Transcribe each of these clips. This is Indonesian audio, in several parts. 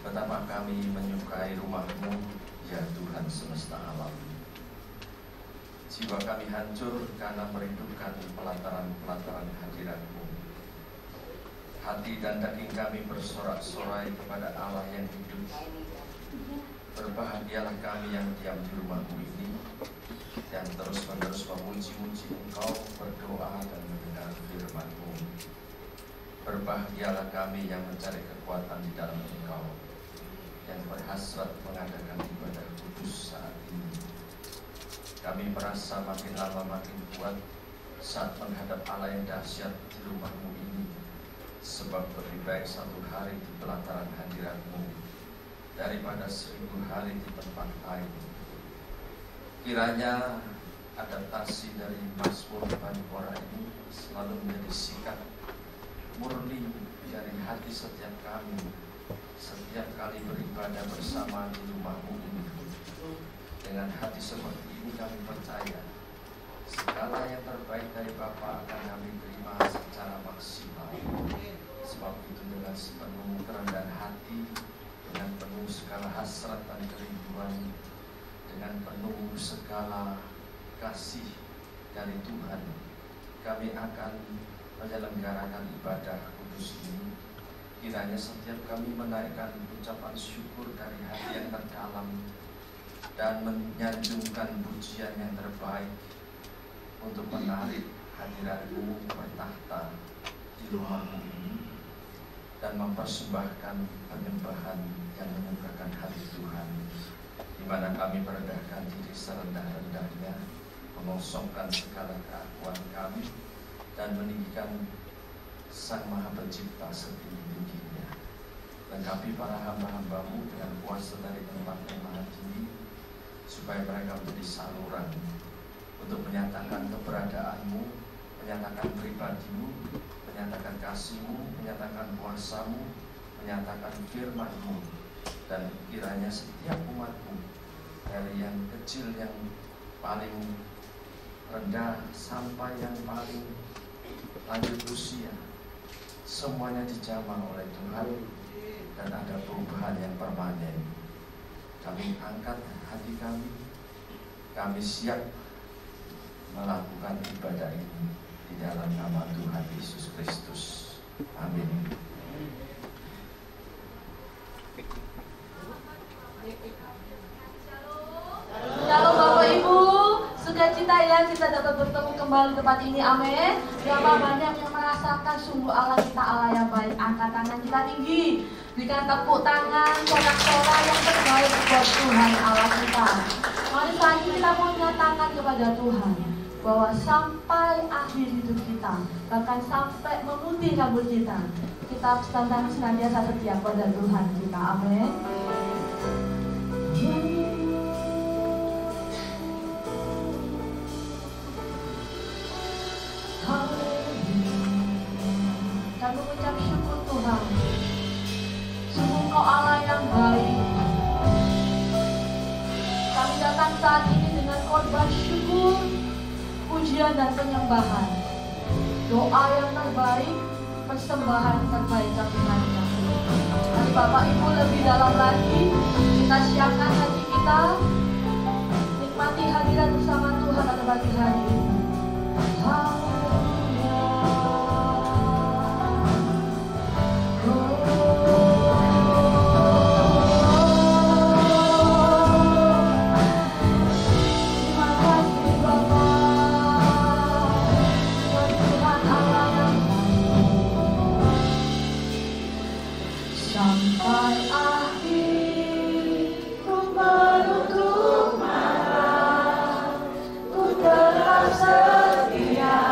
Betapa kami menyukai rumah-Mu, ya Tuhan semesta alam. Jiwa kami hancur karena merindukan pelataran-pelataran hadirat-Mu. Hati dan daging kami bersorak-sorai kepada Allah yang hidup. Berbahagialah kami yang diam di rumah-Mu ini, yang terus-menerus memuji-muji Engkau, berdoa dan mendengar firman-Mu. Berbahagialah kami yang mencari kekuatan di dalam Engkau, yang berhasrat mengadakan ibadah kudus saat ini. Kami merasa makin lama makin kuat saat menghadap Allah yang dahsyat di rumah-Mu ini, sebab lebih baik 1 hari di pelataran hadirat-Mu daripada 1000 hari di tempat lain. Kiranya adaptasi dari Mazmur Bani Korah ini selalu menjadi sikap murni dari hati setiap kami setiap kali beribadah bersama di rumah-Mu ini. Dengan hati seperti ini kami percaya segala yang terbaik dari Bapa akan kami terima secara maksimal. Sebab itu dengan sepenuh kerendahan hati, dengan penuh segala hasrat dan kerinduan, dengan penuh segala kasih dari Tuhan, kami akan menyelenggarakan ibadah kudus ini. Kiranya setiap kami menaikkan ucapan syukur dari hati yang terdalam dan menyanjungkan pujian yang terbaik untuk menarik hadirat-Mu bertahta di rumah-Mu ini dan mempersembahkan penyembahan yang menyukakan hati Tuhan, di mana kami merendahkan diri serendah-rendahnya, mengosongkan segala keakuan kami dan meninggikan Sang Maha Pencipta setinggi-tingginya. Lengkapi para hamba-hamba-Mu dengan kuasa dari tempat yang maha tinggi, supaya mereka menjadi saluran untuk menyatakan keberadaan-Mu, menyatakan pribadi-Mu, menyatakan kasih-Mu, menyatakan kuasa-Mu, menyatakan firman-Mu. Dan kiranya setiap umat-Mu, dari yang kecil yang paling rendah sampai yang paling lanjut usia, semuanya dijamah oleh Tuhan dan ada perubahan yang permanen. Kami angkat hati kami siap melakukan ibadah ini di dalam nama Tuhan Yesus Kristus. Amin. Shalom Bapak Ibu, sukacita ya kita dapat bertemu kembali di tempat ini, amin. Berapa banyak yang merasakan sungguh Allah kita Allah yang baik. Angkat tangan kita tinggi, berikan tepuk tangan sorak-sorak yang terbaik buat Tuhan Allah kita. Mari saat ini kita mau nyatakan kepada Tuhan bahwa sampai akhir hidup kita, bahkan sampai memutih rambut kita senantiasa setia pada Tuhan kita, amin. Dan mengucap syukur Tuhan, sungguh Engkau Allah yang baik. Kami datang saat ini dengan korban syukur, pujian dan penyembahan. Doa yang terbaik, persembahan terbaik kami naikkan. Mari Bapak Ibu lebih dalam lagi, kita siapkan hati kita, nikmati hadirat bersama Tuhan pada pagi hari ini. Sampai akhir ku menutup mata, ku tetap setia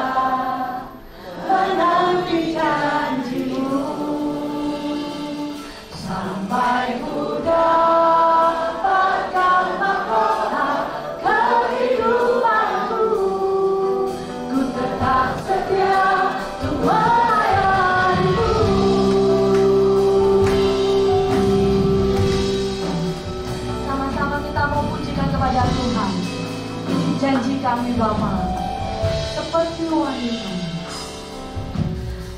menanti janji-Mu, sampai ku dapatkan mahkota kehidupanku, ku tetap setia untuk melayani-Mu. Kepada Tuhan, ini janji kami Bapa, seperti wanita,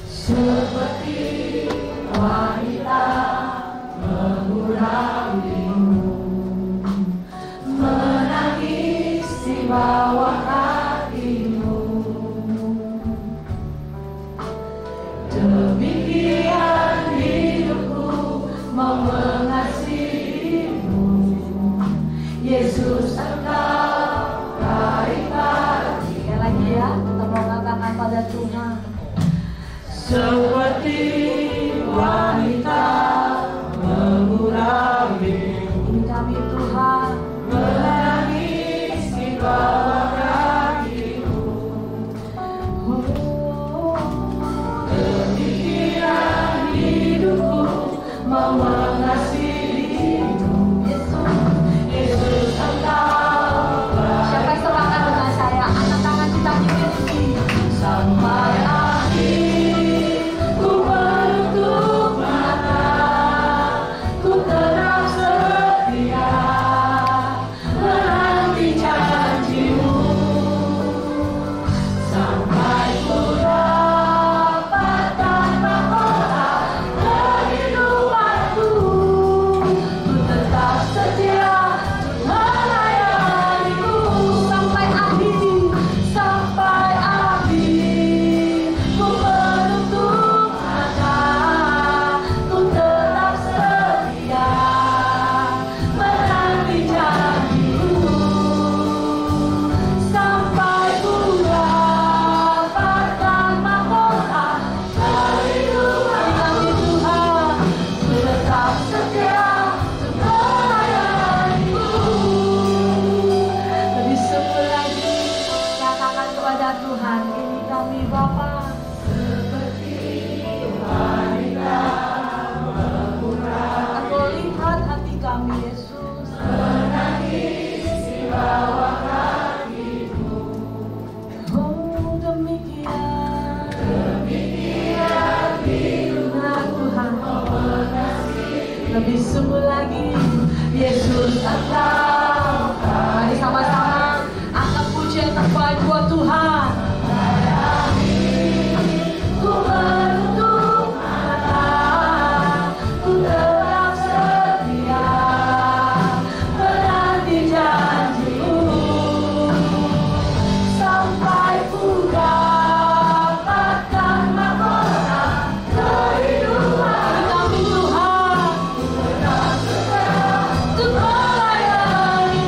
seperti wanita mengurapimu, menangis di bawah kakimu. Demikian hidupku mau mengasihimu, Yesus Engkau baik hati. Sekali lagi ya, kita mau katakan pada Tuhan. Seperti wanita mengurapi, ini kami Tuhan, menangis di bawah kakimu. Demikian hidupku mau mengasihimu, Yesus Engkau. Siapa yang sepakat dengan saya? Angkat tangan kita tinggi sampai akhir. Ku menutup mata, ku tetap setia menanti janjimu, sampai ku dapatkan mahkota kehidupanku. Ku tetap setia melayanimu sampai akhir, sampai akhir. Ku menutup mata, ku tetap setia menanti janjimu, sampai ku dapatkan mahkota kehidupan. Kami Tuhan, ku tetap setia melayanimu. Lebih semua lagi, katakan kepada Tuhan, ini kami Bapa. Seperti wanita mengurapi, Engkau lihat hati kami Yesus, menangis di bawah kakimu. Oh demikian hidup Tuhan, lebih sungguh lagi Yesus Engkau. Mari sama-sama angkat pujian terbaik buat Tuhan. Ku menutup mata, ku tetap setia menanti janjimu, sampai ku dapatkan mahkota kehidupan. Kami Tuhan, ku tetap setia untuk melayanimu.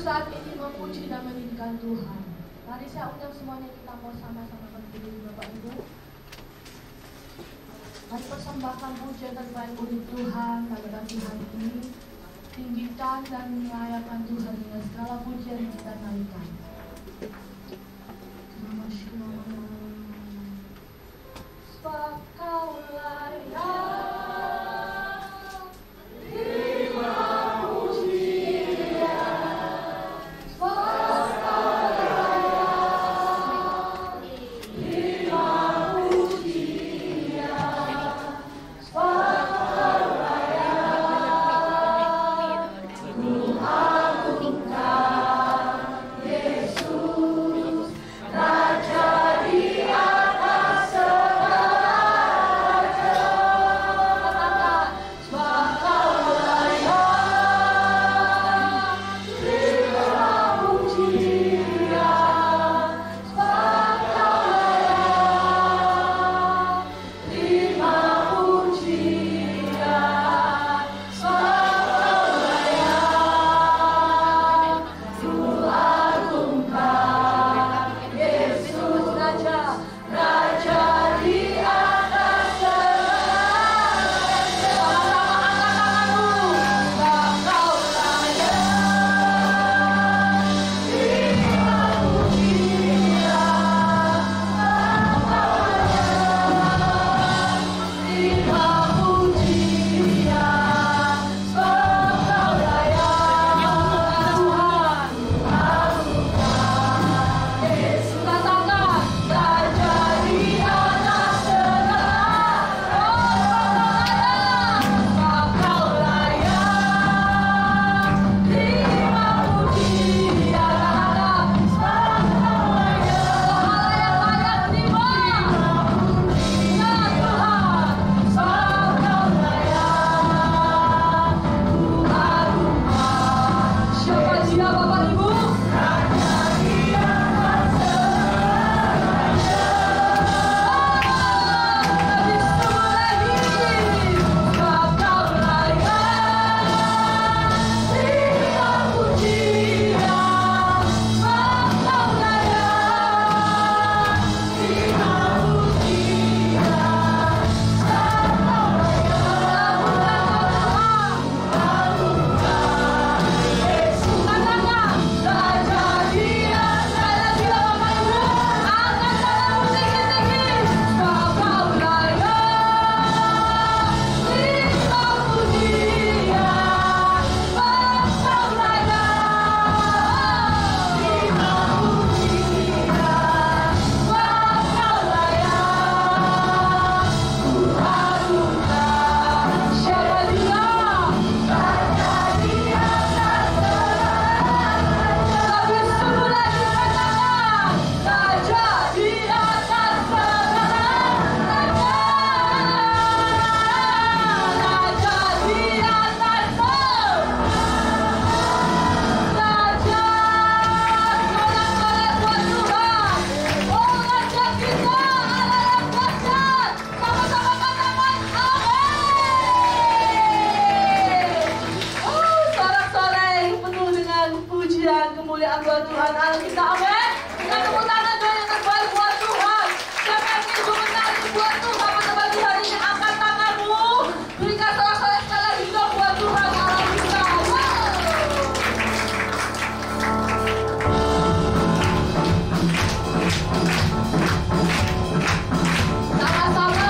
saat ini memuji dan meninggikan Tuhan. Mari saya undang semuanya, kita mau sama-sama berdiri Bapak Ibu. Mari persembahkan pujian terbaik untuk Tuhan pada pagi hari ini. Tinggikan dan muliakan Tuhan dengan segala pujian yang kita naikkan. Sebab Kau layak terima pujian. Sebab Kau layak terima pujian. Sebab Kau layak ku agungkan Yesus Raja di atas segala raja. Sebab Kau layak terima pujian. Sebab Kau layak terima pujian. Sebab Kau layak ku agungkan Yesus Raja, Raja di atas segala raja. Sama-sama kemuliaan buat Tuhan Allah kita, amin. Kita tepuk tangan doa yang terbaik buat Tuhan. Siapa yang ingin komentari buat Tuhan pada pagi hari ini, angkat tanganmu. Berikan sorak-sorai sekali lagi dong buat Tuhan Allah kita. Sama-sama.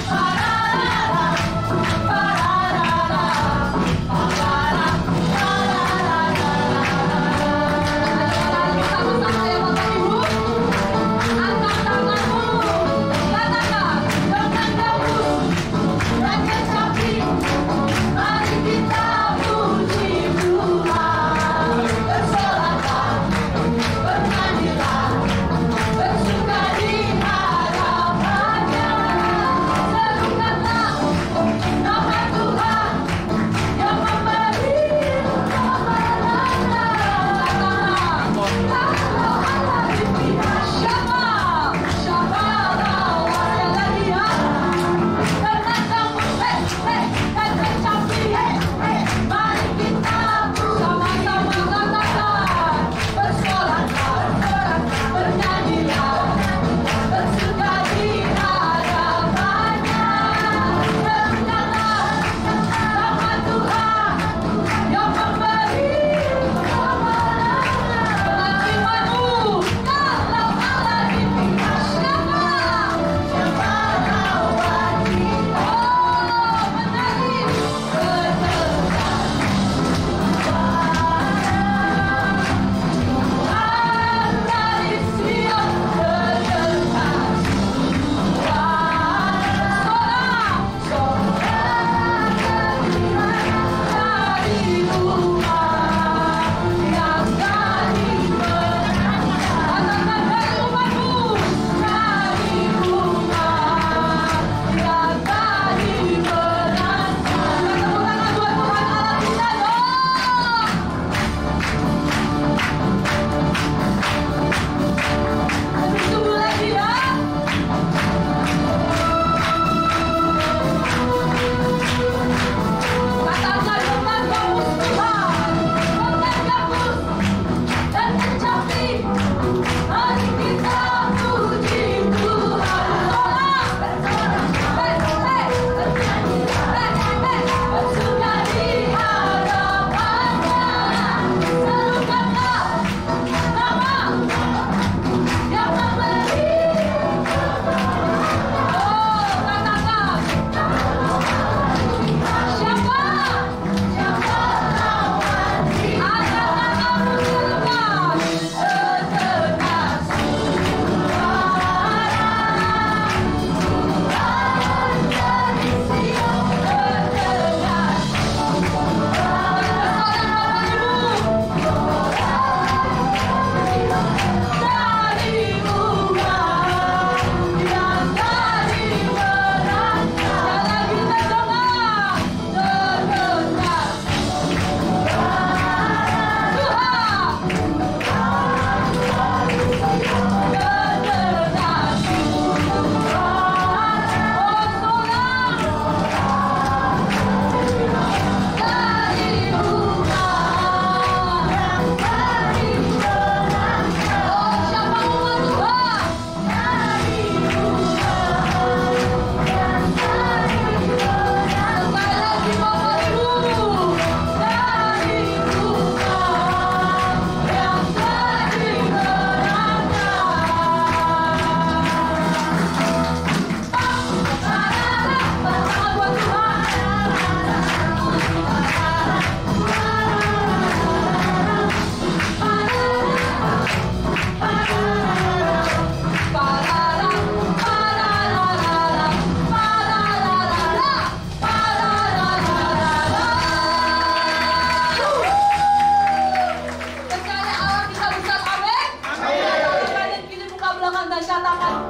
Para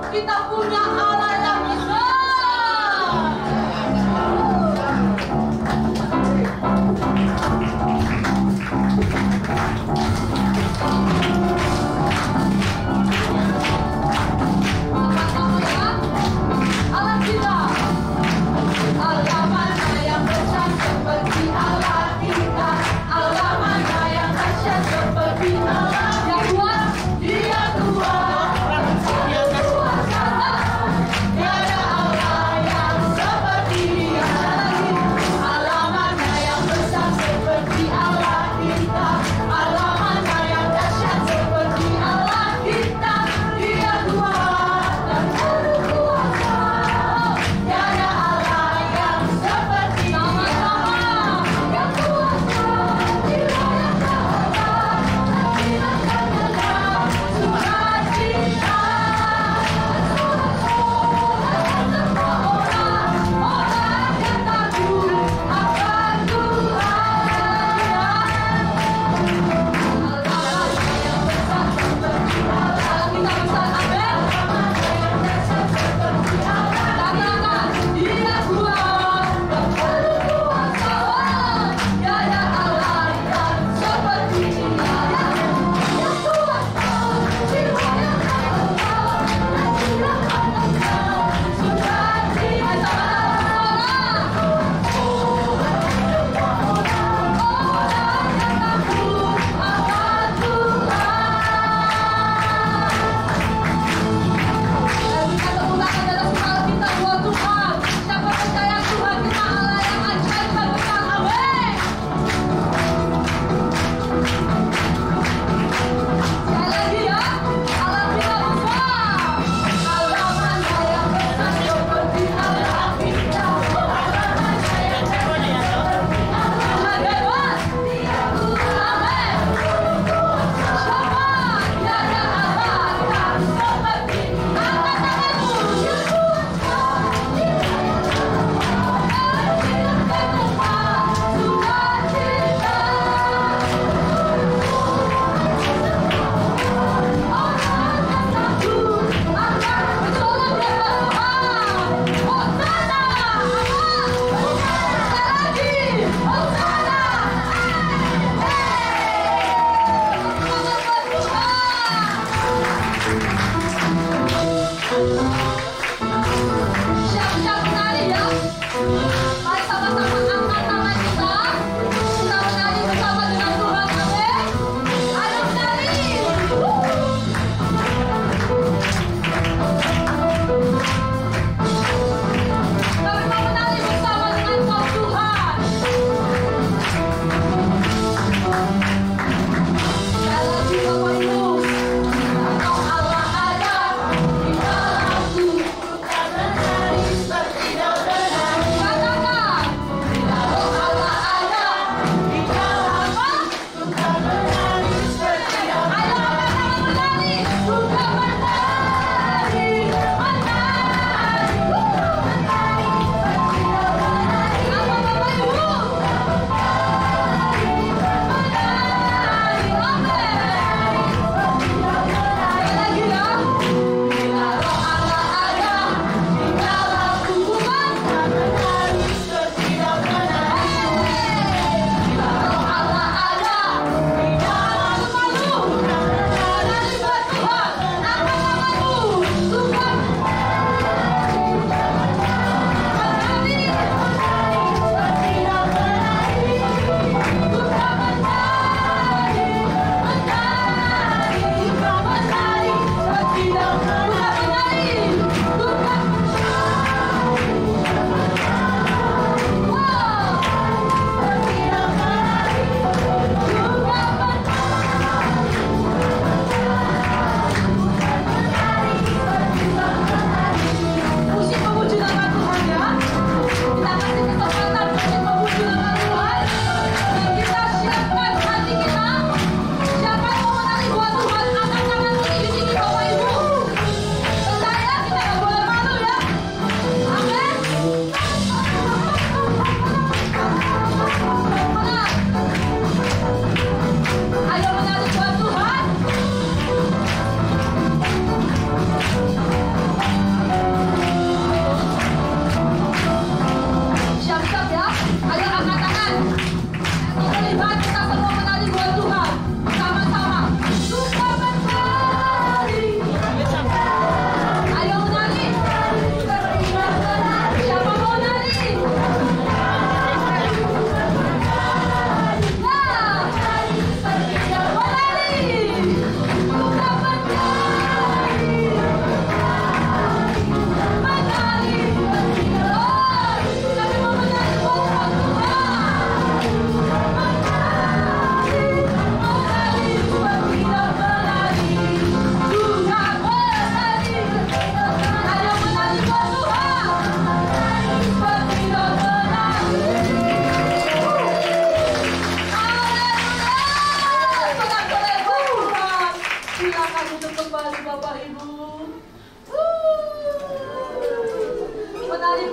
Kita punya Allah yang bisa. Allah kita, Allah mana yang besar seperti Allah kita, Allah mana yang dahsyat seperti Allah yang kuat, Dia kuat, Dia kuasa,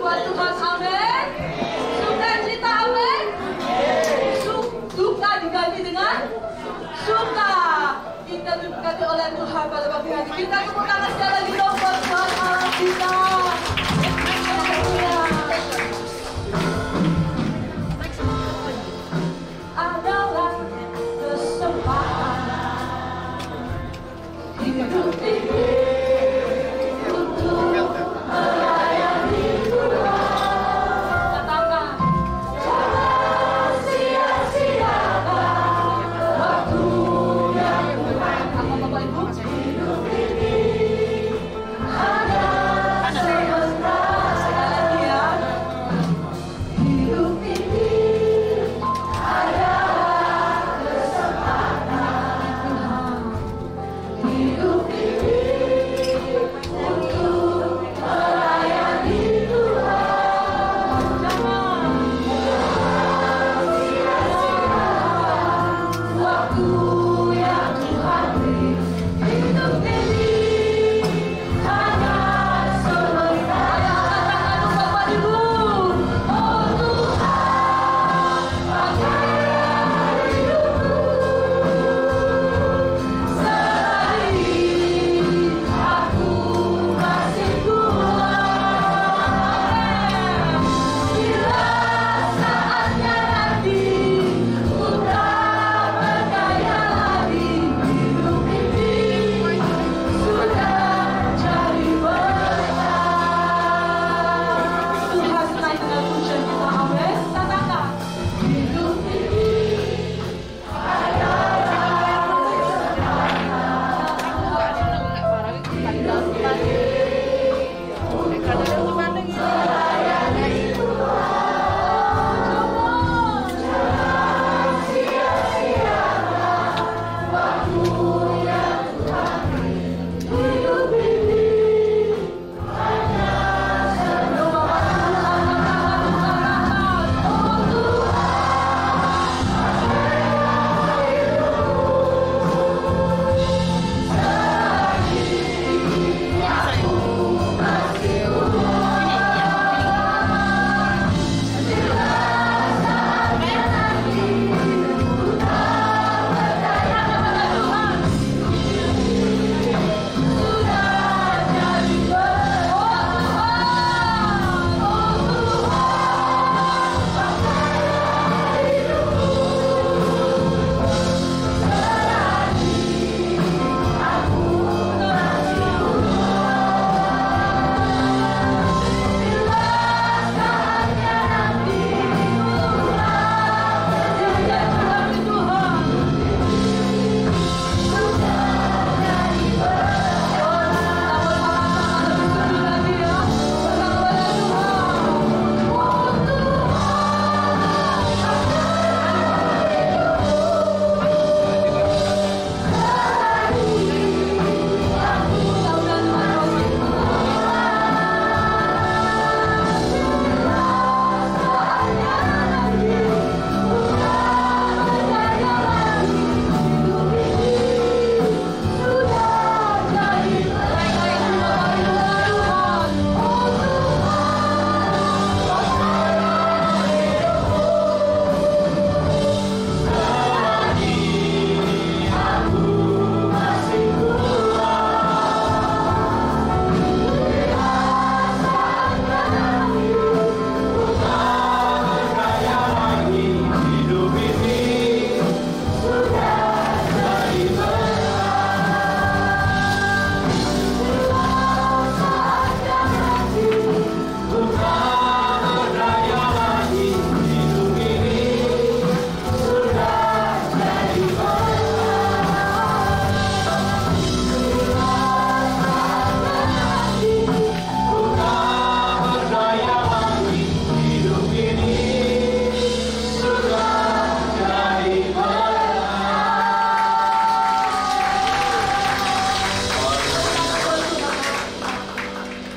buat Tuhan, amin. Sukacita, amin. Duka diganti dengan suka. Kita diberkati oleh Tuhan pada pagi hari. Kita tepuk tangan sekali lagi dong buat Tuhan Allah kita. Adalah kesempatan hidup ini untuk melayani Tuhan. Katakan, jangan sia-siakan waktu yang Tuhan. Apa Bapak Ibu? Hidup ini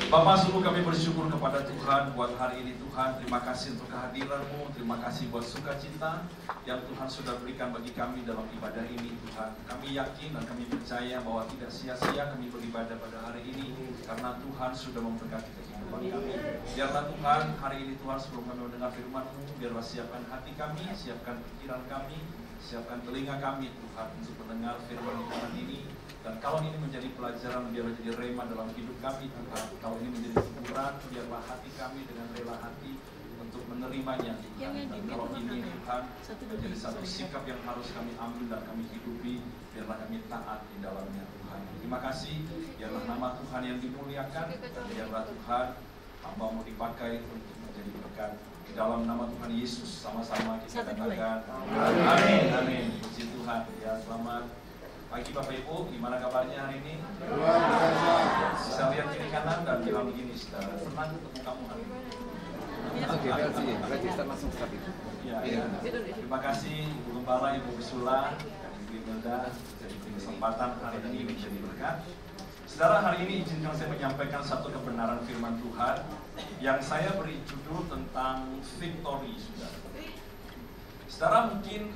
Bapak, sungguh kami bersyukur kepada Tuhan buat hari ini Tuhan. Terima kasih untuk kehadiran-Mu, terima kasih buat sukacita yang Tuhan sudah berikan bagi kami dalam ibadah ini Tuhan. Kami yakin dan kami percaya bahwa tidak sia-sia kami beribadah pada hari ini, karena Tuhan sudah memberkati kehidupan kami. Biarlah Tuhan, hari ini Tuhan sebelum kami mendengar firman-Mu, biarlah siapkan hati kami, siapkan pikiran kami, siapkan telinga kami Tuhan untuk mendengar firman Tuhan ini. Dan kalau ini menjadi pelajaran, biarlah jadi rema dalam hidup kami Tuhan. Kalau ini menjadi hiburan, biarlah hati kami dengan rela hati untuk menerimanya Tuhan. Dan kalau ini Tuhan menjadi satu sikap yang harus kami ambil dan kami hidupi, biarlah kami taat di dalamnya Tuhan. Terima kasih, biarlah nama Tuhan yang dimuliakan, dan biarlah Tuhan hamba-Mu dipakai untuk menjadi berkat. Di dalam nama Tuhan Yesus sama-sama kita katakan amin, amin. Puji Tuhan. Ya, selamat pagi Bapak Ibu, gimana kabarnya hari ini? Bisa lihat kiri kanan dan bilang begini, saudara, senang ketemu kamu hari ini. Oke, berarti kita langsung start itu. Ya. Terima kasih Ibu Gembala, Ibu Bisula, dan Ibu Imelda jadi kesempatan hari ini menjadi berkat. Saudara, hari ini izinkan saya menyampaikan satu kebenaran firman Tuhan yang saya beri judul tentang victory, saudara. Saudara mungkin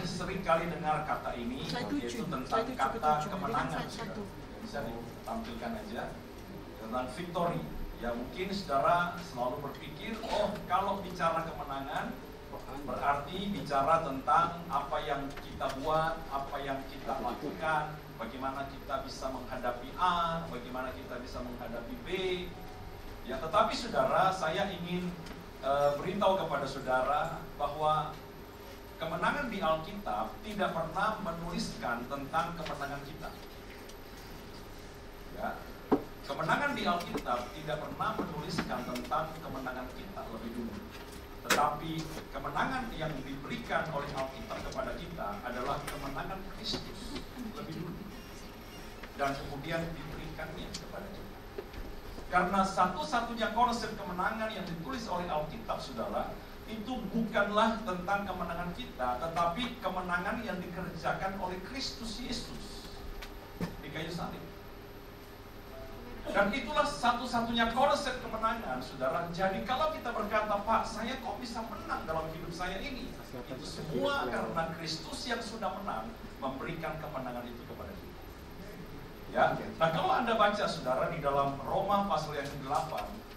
sering kali dengar kata ini, yaitu tentang kata kemenangan. Bisa ditampilkan aja tentang victory. Ya mungkin saudara selalu berpikir, oh kalau bicara kemenangan berarti bicara tentang apa yang kita buat, apa yang kita lakukan, bagaimana kita bisa menghadapi A, bagaimana kita bisa menghadapi B. Ya, tetapi saudara, saya ingin beritahu kepada saudara bahwa kemenangan di Alkitab tidak pernah menuliskan tentang kemenangan kita. Ya, kemenangan di Alkitab tidak pernah menuliskan tentang kemenangan kita lebih dulu. Tetapi kemenangan yang diberikan oleh Alkitab kepada kita adalah kemenangan Kristus lebih dulu. Dan kemudian diberikannya kepada kita. Karena satu-satunya konsep kemenangan yang ditulis oleh Alkitab, saudara, itu bukanlah tentang kemenangan kita, tetapi kemenangan yang dikerjakan oleh Kristus Yesus di kayu salib. Dan itulah satu-satunya konsep kemenangan, saudara. Jadi kalau kita berkata, Pak, saya kok bisa menang dalam hidup saya ini? Itu semua karena Kristus yang sudah menang memberikan kemenangan itu kepada kita. Ya. Nah, kalau Anda baca, saudara, di dalam Roma pasal yang ke-8,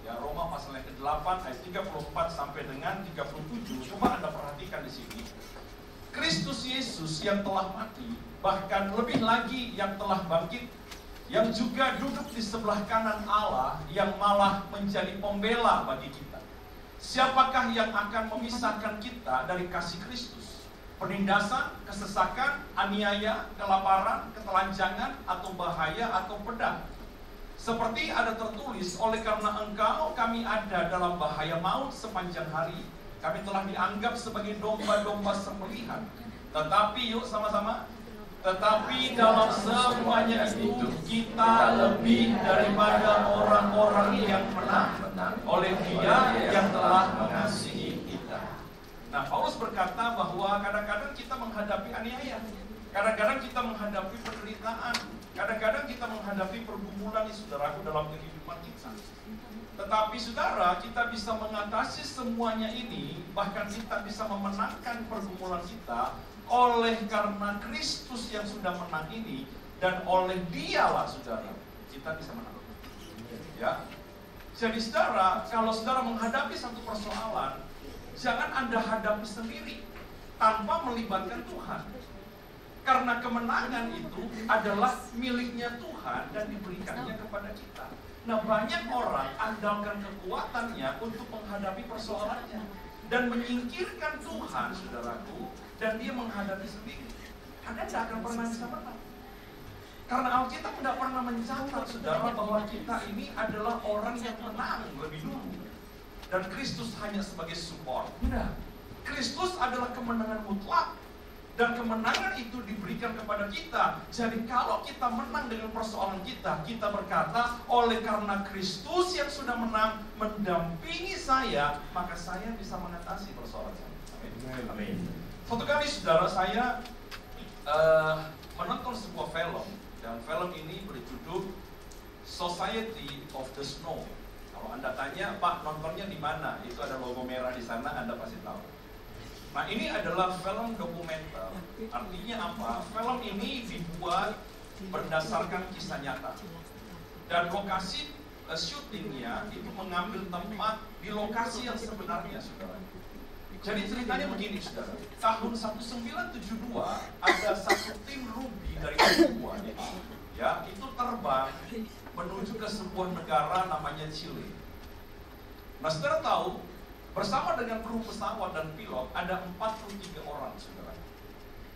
ya, Roma pasal yang ke-8 ayat 34 sampai dengan 37. Coba Anda perhatikan di sini. Kristus Yesus yang telah mati, bahkan lebih lagi yang telah bangkit, yang juga duduk di sebelah kanan Allah, yang malah menjadi pembela bagi kita. Siapakah yang akan memisahkan kita dari kasih Kristus? Penindasan, kesesakan, aniaya, kelaparan, ketelanjangan, atau bahaya, atau pedang? Seperti ada tertulis, oleh karena engkau kami ada dalam bahaya maut sepanjang hari. Kami telah dianggap sebagai domba-domba sembelihan. Tetapi yuk sama-sama, tetapi dalam semuanya itu kita lebih daripada orang-orang yang menang oleh Dia yang telah mengasihi kita. Nah, Paulus berkata bahwa kadang-kadang kita menghadapi aniaya, kadang-kadang kita menghadapi penderitaan, kadang-kadang kita menghadapi pergumulan di saudaraku dalam kehidupan kita. Tetapi saudara, kita bisa mengatasi semuanya ini, bahkan kita bisa memenangkan pergumulan kita oleh karena Kristus yang sudah menang ini, dan oleh Dialah saudara kita bisa menang. Ya. Jadi saudara, kalau saudara menghadapi satu persoalan, jangan Anda hadapi sendiri tanpa melibatkan Tuhan. Karena kemenangan itu adalah miliknya Tuhan dan diberikannya kepada kita. Nah, banyak orang andalkan kekuatannya untuk menghadapi persoalannya dan menyingkirkan Tuhan, saudaraku, dan dia menghadapi sendiri. Anda tidak akan pernah bisa menang. Karena Alkitab tidak pernah mencatat, saudara, bahwa kita ini adalah orang yang menang lebih dulu. Dan Kristus hanya sebagai support. Tidak. Kristus adalah kemenangan mutlak. Dan kemenangan itu diberikan kepada kita. Jadi kalau kita menang dengan persoalan kita, kita berkata, oleh karena Kristus yang sudah menang mendampingi saya, maka saya bisa mengatasi persoalan saya. Amin. Amin. Suatu kali saudara, saya menonton sebuah film, dan film ini berjudul Society of the Snow. Kalau Anda tanya, Pak nontonnya di mana? Itu ada logo merah di sana, Anda pasti tahu. Nah, ini adalah film dokumenter. Artinya apa? Film ini dibuat berdasarkan kisah nyata. Dan lokasi syutingnya itu mengambil tempat di lokasi yang sebenarnya, saudara. Jadi ceritanya begini, saudara. Tahun 1972 ada satu tim Ruby dari Papua, ya, itu terbang menuju ke sebuah negara namanya Chile. Nah, saudara tahu, bersama dengan kru pesawat dan pilot ada 43 orang, saudara.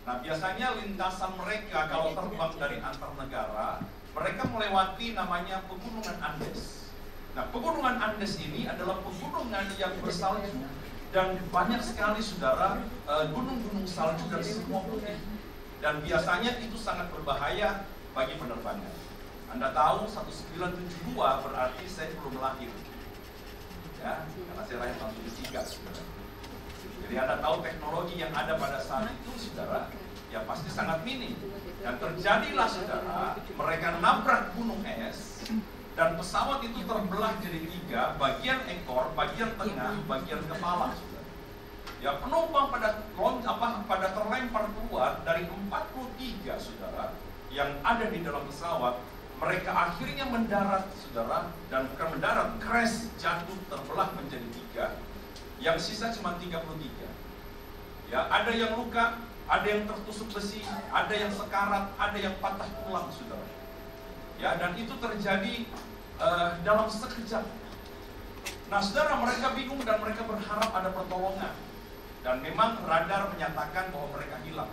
Nah, biasanya lintasan mereka kalau terbang dari antar negara, mereka melewati namanya pegunungan Andes. Nah, pegunungan Andes ini adalah pegunungan yang bersalju dan banyak sekali, saudara, gunung-gunung salju dan semua putih. Dan biasanya itu sangat berbahaya bagi penerbangan. Anda tahu 1972 berarti saya belum lahir. Ya, karena saya lahir tahun 73, saudara. Jadi Anda tahu teknologi yang ada pada saat itu, saudara, ya pasti sangat minim. Dan terjadilah, saudara, mereka nabrak gunung es dan pesawat itu terbelah jadi 3, bagian ekor, bagian tengah, bagian kepala, saudara. Ya, penumpang pada terlempar keluar dari 43, saudara, yang ada di dalam pesawat. Mereka akhirnya mendarat, saudara, dan bukan mendarat, crash, jatuh, terbelah menjadi 3. Yang sisa cuma 33. Ya, ada yang luka, ada yang tertusuk besi, ada yang sekarat, ada yang patah tulang, saudara. Ya, dan itu terjadi dalam sekejap. Nah, saudara, mereka bingung dan mereka berharap ada pertolongan. Dan memang radar menyatakan bahwa mereka hilang.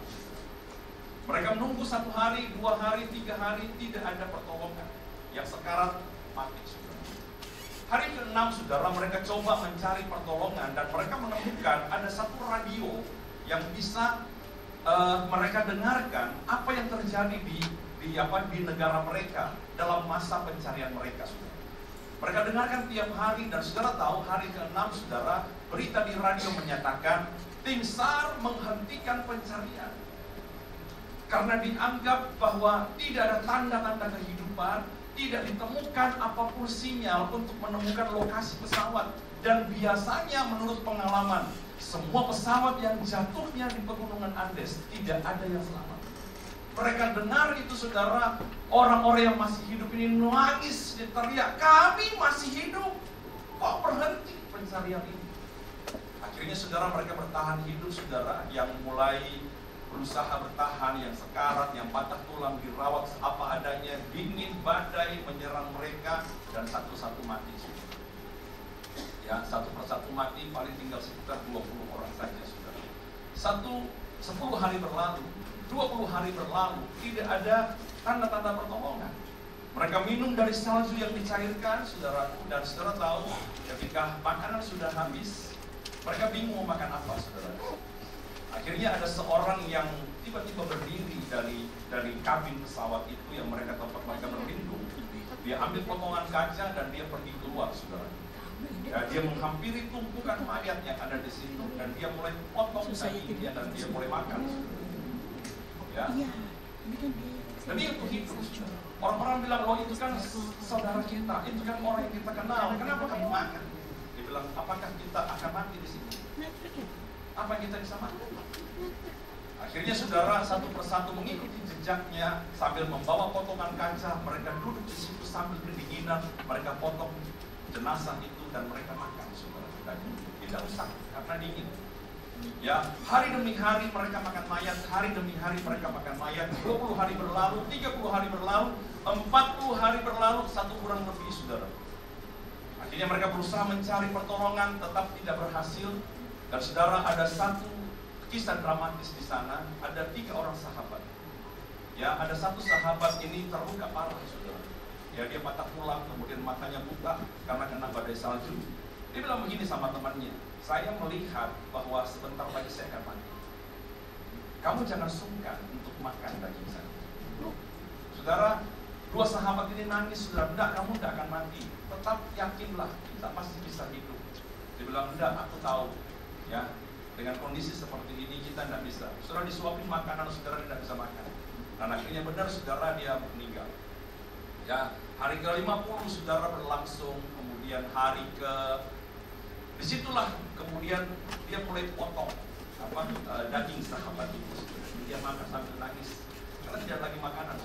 Mereka menunggu 1 hari, 2 hari, 3 hari, tidak ada pertolongan. Yang sekarat mati, saudara. Hari ke-6, saudara, mereka coba mencari pertolongan dan mereka menemukan ada satu radio yang bisa mereka dengarkan apa yang terjadi di negara mereka dalam masa pencarian mereka, saudara. Mereka dengarkan tiap hari dan saudara tahu hari ke-6, saudara, berita di radio menyatakan tim SAR menghentikan pencarian. Karena dianggap bahwa tidak ada tanda-tanda kehidupan, tidak ditemukan apapun sinyal untuk menemukan lokasi pesawat. Dan biasanya menurut pengalaman, semua pesawat yang jatuhnya di pegunungan Andes tidak ada yang selamat. Mereka dengar itu, saudara, orang-orang yang masih hidup ini nangis, teriak, kami masih hidup, kok berhenti pencarian ini? Akhirnya, saudara, mereka bertahan hidup, saudara, yang mulai berusaha bertahan, yang sekarat, yang patah tulang, dirawat apa adanya, dingin, badai menyerang mereka, dan satu-satu mati. Ya, satu persatu mati, paling tinggal sekitar 20 orang saja, saudara. 10 hari berlalu, 20 hari berlalu, tidak ada tanda-tanda pertolongan. Mereka minum dari salju yang dicairkan, saudaraku, dan saudara tahu, ketika makanan sudah habis, mereka bingung mau makan apa, saudara. Akhirnya ada seorang yang tiba-tiba berdiri dari kabin pesawat itu yang mereka tempat mereka berlindung. Dia ambil potongan kaca dan dia pergi keluar, saudara. Ya, dia menghampiri tumpukan mayat yang ada di situ dan dia mulai potong dagingnya dan dia mulai makan, saudara. Ya. Dan dia itu hidup, saudara. Orang-orang bilang, loh itu kan saudara kita, itu kan orang yang kita kenal. Kenapa kamu makan? Dia bilang, apakah kita akan mati di sini? Apa yang kita bisa makan? Akhirnya, saudara, satu persatu mengikuti jejaknya sambil membawa potongan kaca. Mereka duduk di situ sambil kedinginan. Mereka potong jenazah itu dan mereka makan, saudara. Dan tidak usah karena dingin. Ya, hari demi hari mereka makan mayat, hari demi hari mereka makan mayat. 20 hari berlalu, 30 hari berlalu, 40 hari berlalu, 1 bulan lebih, saudara. Akhirnya mereka berusaha mencari pertolongan, tetap tidak berhasil. Dan saudara, ada satu kisah dramatis di sana. Ada 3 orang sahabat. Ya, ada satu sahabat ini terluka parah, saudara. Ya, dia patah tulang, kemudian matanya buta karena kena badai salju. Dia bilang begini sama temannya, saya melihat bahwa sebentar lagi saya akan mati. Kamu jangan sungkan untuk makan daging saya. Saudara, 2 sahabat ini nangis, saudara. Enggak, kamu tidak akan mati. Tetap yakinlah, kita pasti bisa hidup. Dia bilang, enggak, aku tahu. Ya, dengan kondisi seperti ini kita tidak bisa. Saudara disuapin makanan, saudara tidak bisa makan. Dan akhirnya benar, saudara, dia meninggal. Ya, Hari ke-50 saudara berlangsung, kemudian hari disitulah kemudian dia mulai potong daging sahabat itu. Dia makan sambil nangis karena tidak lagi makanan.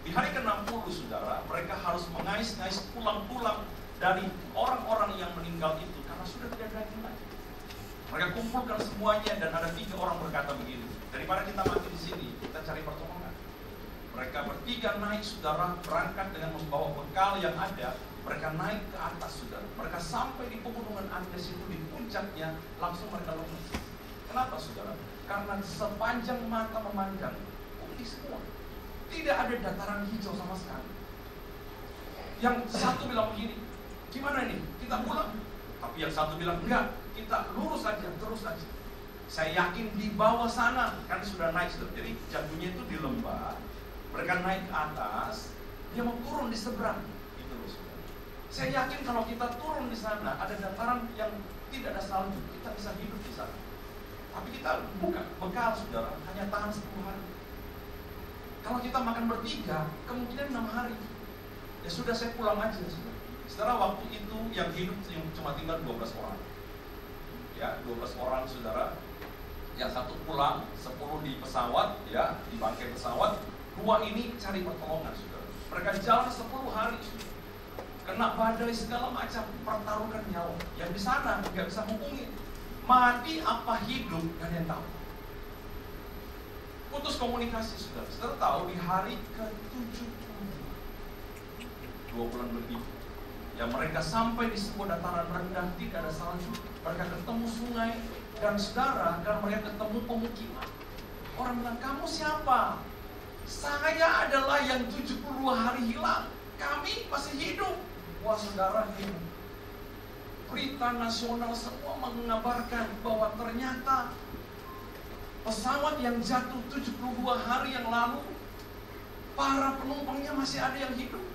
Di hari ke-60 saudara, mereka harus mengais-ngais tulang-tulang dari orang-orang yang meninggal itu karena sudah tidak ada daging lagi. Mereka kumpulkan semuanya dan ada 3 orang berkata begini, daripada kita mati di sini, kita cari pertolongan. Mereka bertiga naik saudara, berangkat dengan membawa bekal yang ada. Mereka naik ke atas saudara. Mereka sampai di pegunungan Andes itu, di puncaknya, langsung mereka lemas. Kenapa saudara? Karena sepanjang mata memandang, putih semua. Tidak ada dataran hijau sama sekali. Yang satu bilang begini, gimana ini? Kita pulang? Tapi yang satu bilang, enggak, kita lurus aja, terus aja. Saya yakin di bawah sana, kan sudah naik saudara. Jadi jatuhnya itu di lembah. Mereka naik ke atas, dia mau turun di seberang. Itu loh saudara. Saya yakin kalau kita turun di sana, ada dataran yang tidak ada salju, kita bisa hidup di sana. Tapi kita buka bekal saudara, hanya tahan 10 hari. Kalau kita makan bertiga, kemungkinan 6 hari. Ya sudah, saya pulang aja saudara. Setelah waktu itu yang hidup cuma tinggal 12 orang. Ya, 12 orang saudara. Yang satu pulang, 10 di pesawat, ya, di bangkai pesawat. 2 ini cari pertolongan saudara. Mereka jalan 10 hari saudara. Kena badai segala macam, pertaruhkan nyawa. Yang di sana nggak bisa hubungin. Mati apa hidup, gak ada yang tahu. Putus komunikasi saudara. Saudara tahu di hari ke-70, 2 bulan lebih, ya mereka sampai di sebuah dataran rendah, tidak ada salju. Mereka ketemu sungai, dan saudara, dan mereka ketemu pemukiman. Orang bilang, kamu siapa? Saya adalah yang 72 hari hilang. Kami masih hidup. Wah saudara, hidup. Berita nasional semua mengabarkan bahwa ternyata pesawat yang jatuh 72 hari yang lalu, para penumpangnya masih ada yang hidup.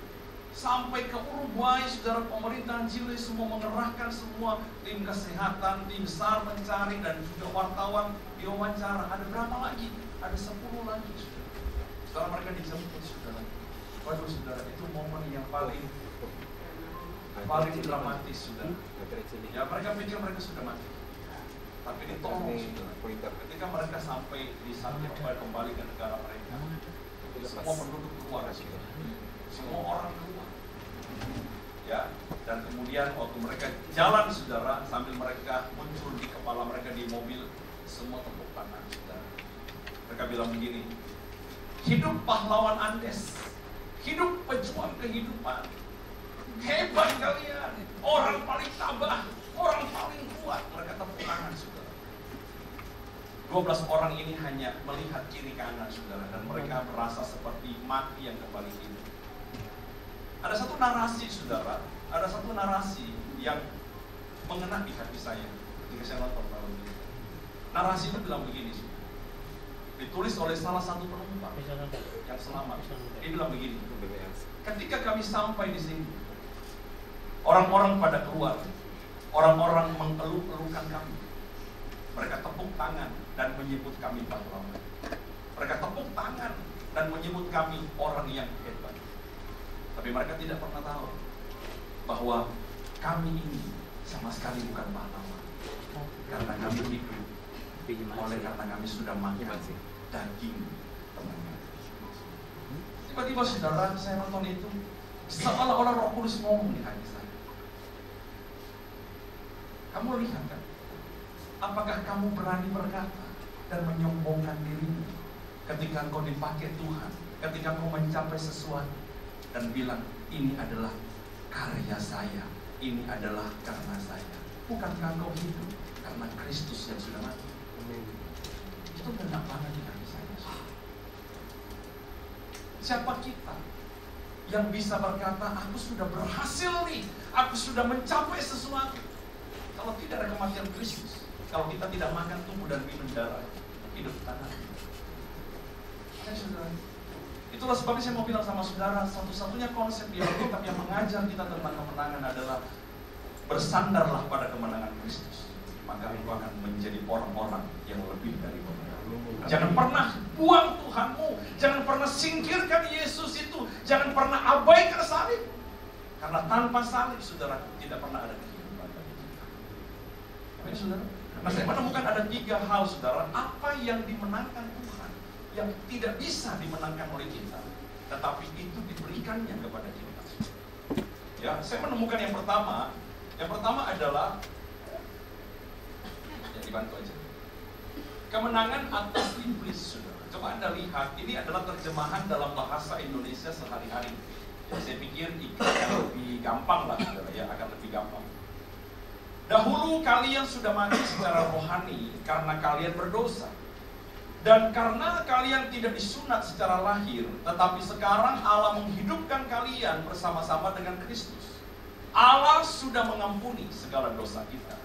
Sampai ke Uruguay, saudara, pemerintahan Chile semua mengerahkan semua tim kesehatan, tim SAR mencari, dan juga wartawan diwawancara. Ada berapa lagi? Ada 10 lagi, saudara. Setelah mereka dijemput, saudara. Waduh, saudara, itu momen yang paling dramatis, saudara. Ya, mereka pikir mereka sudah mati. Tapi ditolong, saudara. Ketika mereka sampai di Santiago, kembali ke negara mereka, semua penduduk keluar, saudara. Semua orang keluar. Ya, dan kemudian waktu mereka jalan, saudara, sambil mereka muncul di kepala mereka di mobil, semua tepuk tangan, saudara. Mereka bilang begini, hidup pahlawan Andes, hidup pejuang kehidupan, hebat kalian, orang paling tabah, orang paling kuat. Mereka tepuk tangan, saudara. 12 orang ini hanya melihat kiri kanan, saudara, dan mereka merasa seperti mati yang kembali hidup. Ada satu narasi, saudara, ada satu narasi yang mengena di hati saya ketika saya nonton film ini. Narasi itu bilang begini, saudara. Ditulis oleh salah satu penumpang yang selamat. Dia bilang begini, ketika kami sampai di sini, orang-orang pada keluar, orang-orang mengeluh-elukan kami. Mereka tepuk tangan dan menyebut kami pahlawan. Mereka tepuk tangan dan menyebut kami orang yang hebat. Tapi mereka tidak pernah tahu bahwa kami ini sama sekali bukan pahlawan. Karena kami hidup oleh karena kami sudah makan daging temannya. Tiba-tiba saudara, saya nonton itu, seolah-olah Roh Kudus ngomong di hati saya. Kamu lihat kan? Apakah kamu berani berkata dan menyombongkan dirimu ketika engkau dipakai Tuhan, ketika engkau mencapai sesuatu dan bilang, ini adalah karya saya, ini adalah karena saya. Bukankah engkau hidup karena Kristus yang sudah mati? Itu benar banget di hati saya. Siapa kita yang bisa berkata, aku sudah berhasil nih, aku sudah mencapai sesuatu? Kalau tidak ada kematian Kristus, kalau kita tidak makan tubuh dan minum darah, hidup tanah. Saudara, itulah sebabnya saya mau bilang sama saudara, satu-satunya konsep di Alkitab yang mengajar kita tentang kemenangan adalah bersandarlah pada kemenangan Kristus. maka engkau akan menjadi orang-orang yang lebih dari pemenang. Jangan pernah buang Tuhanmu, jangan pernah singkirkan Yesus itu, jangan pernah abaikan salib. Karena tanpa salib, saudara, tidak pernah ada kehidupan bagi kita. Amin, saudara. Nah, saya menemukan ada 3 hal, saudara, apa yang dimenangkan Tuhan, yang tidak bisa dimenangkan oleh kita, tetapi itu diberikannya kepada kita. Ya, saya menemukan yang pertama adalah, ya dibantu aja, kemenangan atas iblis, saudara. Coba Anda lihat, ini adalah terjemahan dalam bahasa Indonesia sehari-hari. Ya, saya pikir akan lebih gampang lah, saudara, ya, akan lebih gampang. Dahulu kalian sudah mati secara rohani karena kalian berdosa. Dan karena kalian tidak disunat secara lahir, tetapi sekarang Allah menghidupkan kalian bersama-sama dengan Kristus. Allah sudah mengampuni segala dosa kita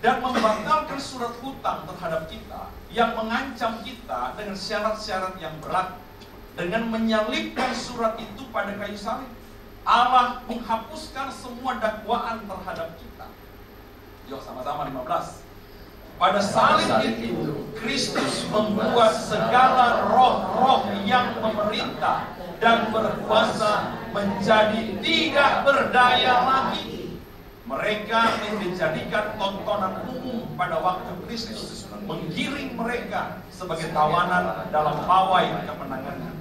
dan membatalkan surat hutang terhadap kita yang mengancam kita dengan syarat-syarat yang berat. Dengan menyalibkan surat itu pada kayu salib, Allah menghapuskan semua dakwaan terhadap kita. Yuk sama-sama 15. Pada salib itu, Kristus membuat segala roh-roh yang memerintah dan berkuasa menjadi tidak berdaya lagi. Mereka dijadikan tontonan umum pada waktu Kristus menggiring mereka sebagai tawanan dalam pawai kemenangannya.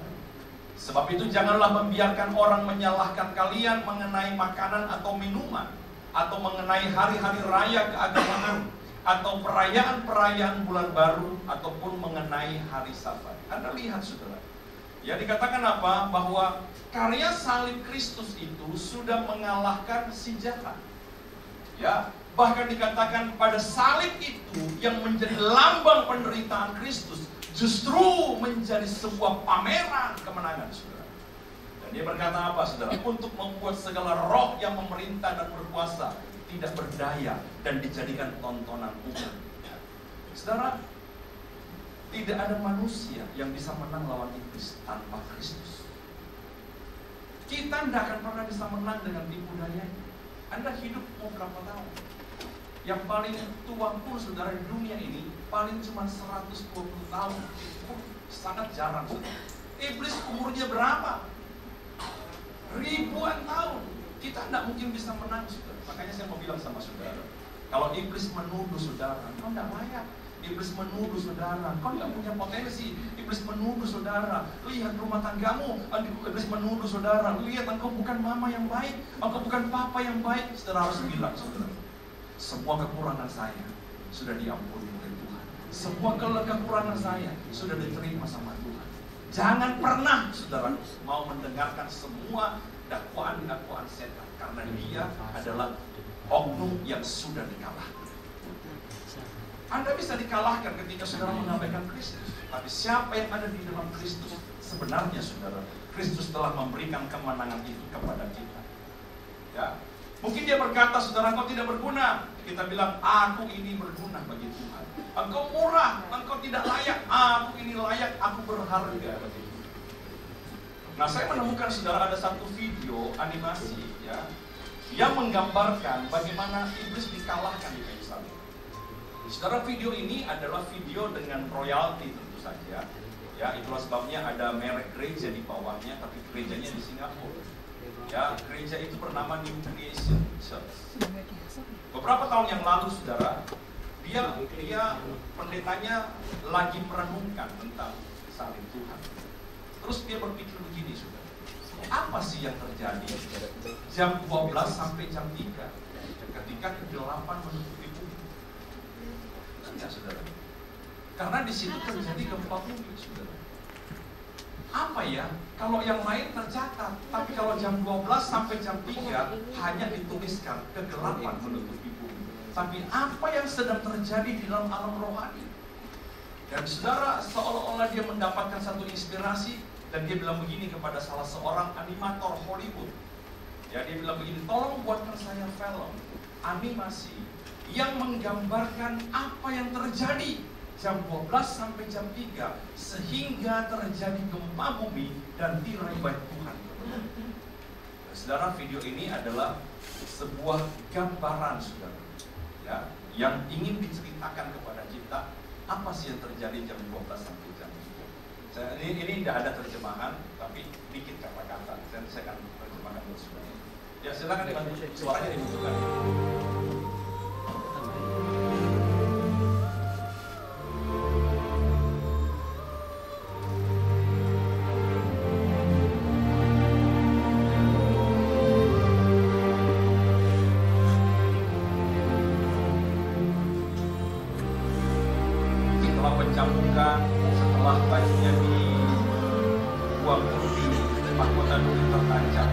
Sebab itu janganlah membiarkan orang menyalahkan kalian mengenai makanan atau minuman, atau mengenai hari-hari raya keagamaan, atau perayaan-perayaan bulan baru, ataupun mengenai hari Sabat. Anda lihat, saudara, ya dikatakan apa? Bahwa karya salib Kristus itu sudah mengalahkan si jahat. Ya, bahkan dikatakan pada salib itu yang menjadi lambang penderitaan Kristus justru menjadi sebuah pameran kemenangan, saudara. Dan dia berkata apa, saudara? Untuk membuat segala roh yang memerintah dan berkuasa tidak berdaya dan dijadikan tontonan umum. Saudara, tidak ada manusia yang bisa menang lawan iblis tanpa Kristus. Kita tidak akan pernah bisa menang dengan tipu dayanya. Anda hidup mau berapa tahun? Yang paling tua pun, saudara, di dunia ini paling cuma 120 tahun. Sangat jarang, saudara. Iblis umurnya berapa? Ribuan tahun. Kita tidak mungkin bisa menang, saudara. Makanya saya mau bilang sama saudara, kalau iblis menuduh saudara, kau tidak layak. Iblis menuduh saudara, kau tidak punya potensi. Iblis menuduh saudara, lihat rumah tanggamu. Iblis menuduh saudara, lihat engkau bukan mama yang baik, engkau bukan papa yang baik. Saudara harus bilang, saudara, semua kekurangan saya sudah diampuni oleh Tuhan. Semua kekurangan saya sudah diterima sama Tuhan. Jangan pernah, saudara, mau mendengarkan semua dakwaan-dakwaan setan, karena dia adalah oknum yang sudah dikalahkan. Anda bisa dikalahkan ketika saudara mengabaikan Kristus. Tapi siapa yang ada di dalam Kristus? Sebenarnya, saudara, Kristus telah memberikan kemenangan itu kepada kita. Ya, mungkin dia berkata, saudara, engkau tidak berguna. Kita bilang, aku ini berguna bagi Tuhan. Engkau murah, engkau tidak layak. Aku ini layak, aku berharga bagi Tuhan. Nah, saya menemukan, saudara, ada satu video animasi, ya, yang menggambarkan bagaimana iblis dikalahkan di kayu salib. Saudara, video ini adalah video dengan royalti tentu saja. Ya, itulah sebabnya ada merek gereja di bawahnya, tapi gerejanya di Singapura. Ya, gereja itu bernama New Creation Church. Beberapa tahun yang lalu, saudara, dia pendetanya lagi merenungkan tentang salib Tuhan. Terus dia berpikir begini, saudara, apa sih yang terjadi jam 12 sampai jam 3 ketika kegelapan menutupi bumi? Ya, saudara, karena di situ terjadi gempa bumi, saudara. Apa ya? Kalau yang lain tercatat, tapi kalau jam 12 sampai jam 3 hanya dituliskan kegelapan menutupi bumi. Tapi apa yang sedang terjadi di dalam alam rohani? Dan saudara, seolah-olah dia mendapatkan satu inspirasi, dan dia bilang begini kepada salah seorang animator Hollywood. Ya, dia bilang begini, tolong buatkan saya film animasi yang menggambarkan apa yang terjadi jam 12 sampai jam 3 sehingga terjadi gempa bumi dan tirai bait Tuhan. Saudara, video ini adalah sebuah gambaran, saudara, ya, yang ingin diceritakan kepada kita apa sih yang terjadi jam 12 sampai jam 3. Ini tidak ada terjemahan, tapi dikit kata-kata. Saya akan terjemahkan dulu semuanya. Ya silakan dibantu, suaranya dibutuhkan. Pencabukan, setelah bajunya dibuang di mahkota duri tertancap,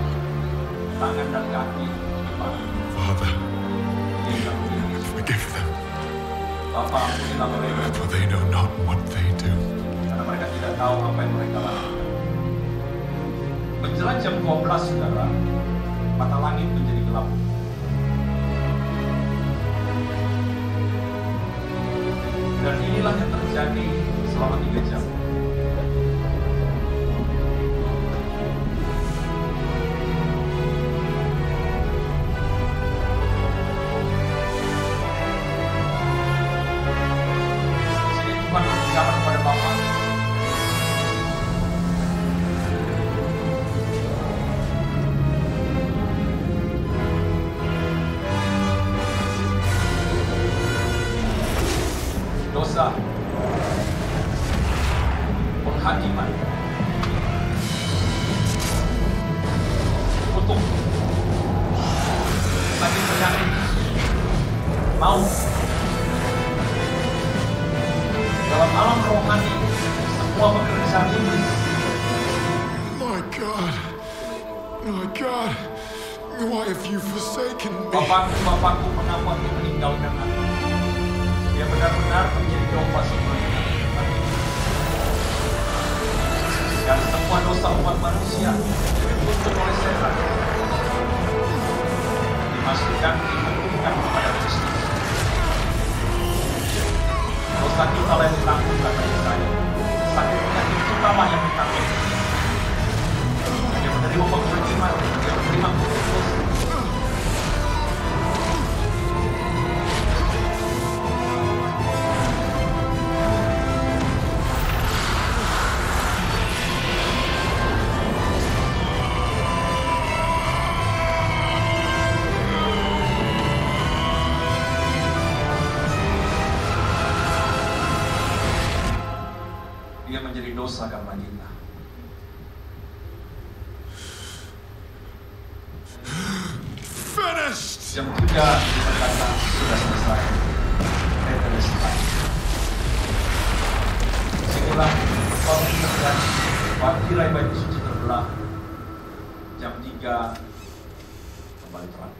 tangan dan kaki dipakai. Father, forgive them, Bapa, ampunilah mereka, for they know not what they do. karena mereka tidak tahu apa yang mereka lakukan. Menjelang jam 12, saudara, mata langit menjadi gelap. Dan inilah yang terjadi selama 3 jam. Sini Tuhan berbicara kepada Bapak. Dosa, penghakiman, kutuk, sakit penyakit, maut. Dalam alam rohani, semua pekerjaan iblis. My God, why have you forsaken me? Bapakku, mengapa Engkau meninggalkan aku? Dia benar-benar menjadi domba semuanya. Dan semua dosa umat manusia dituntut oleh setan, dimasukkan, dihukumkan kepada Kristus. Dosa kita yang ditanggung kata Yesaya, sakit penyakit kita yang ditanggung. Dia menerima penghukuman, dia menerima kutuk. Dia menjadi dosa karena kita. Finished! Jam 3 dia berkata, sudah selesai. Selesai. Disinilah konflik terjadi. Tirai baju suci terbelah. Jam 3 kembali terang.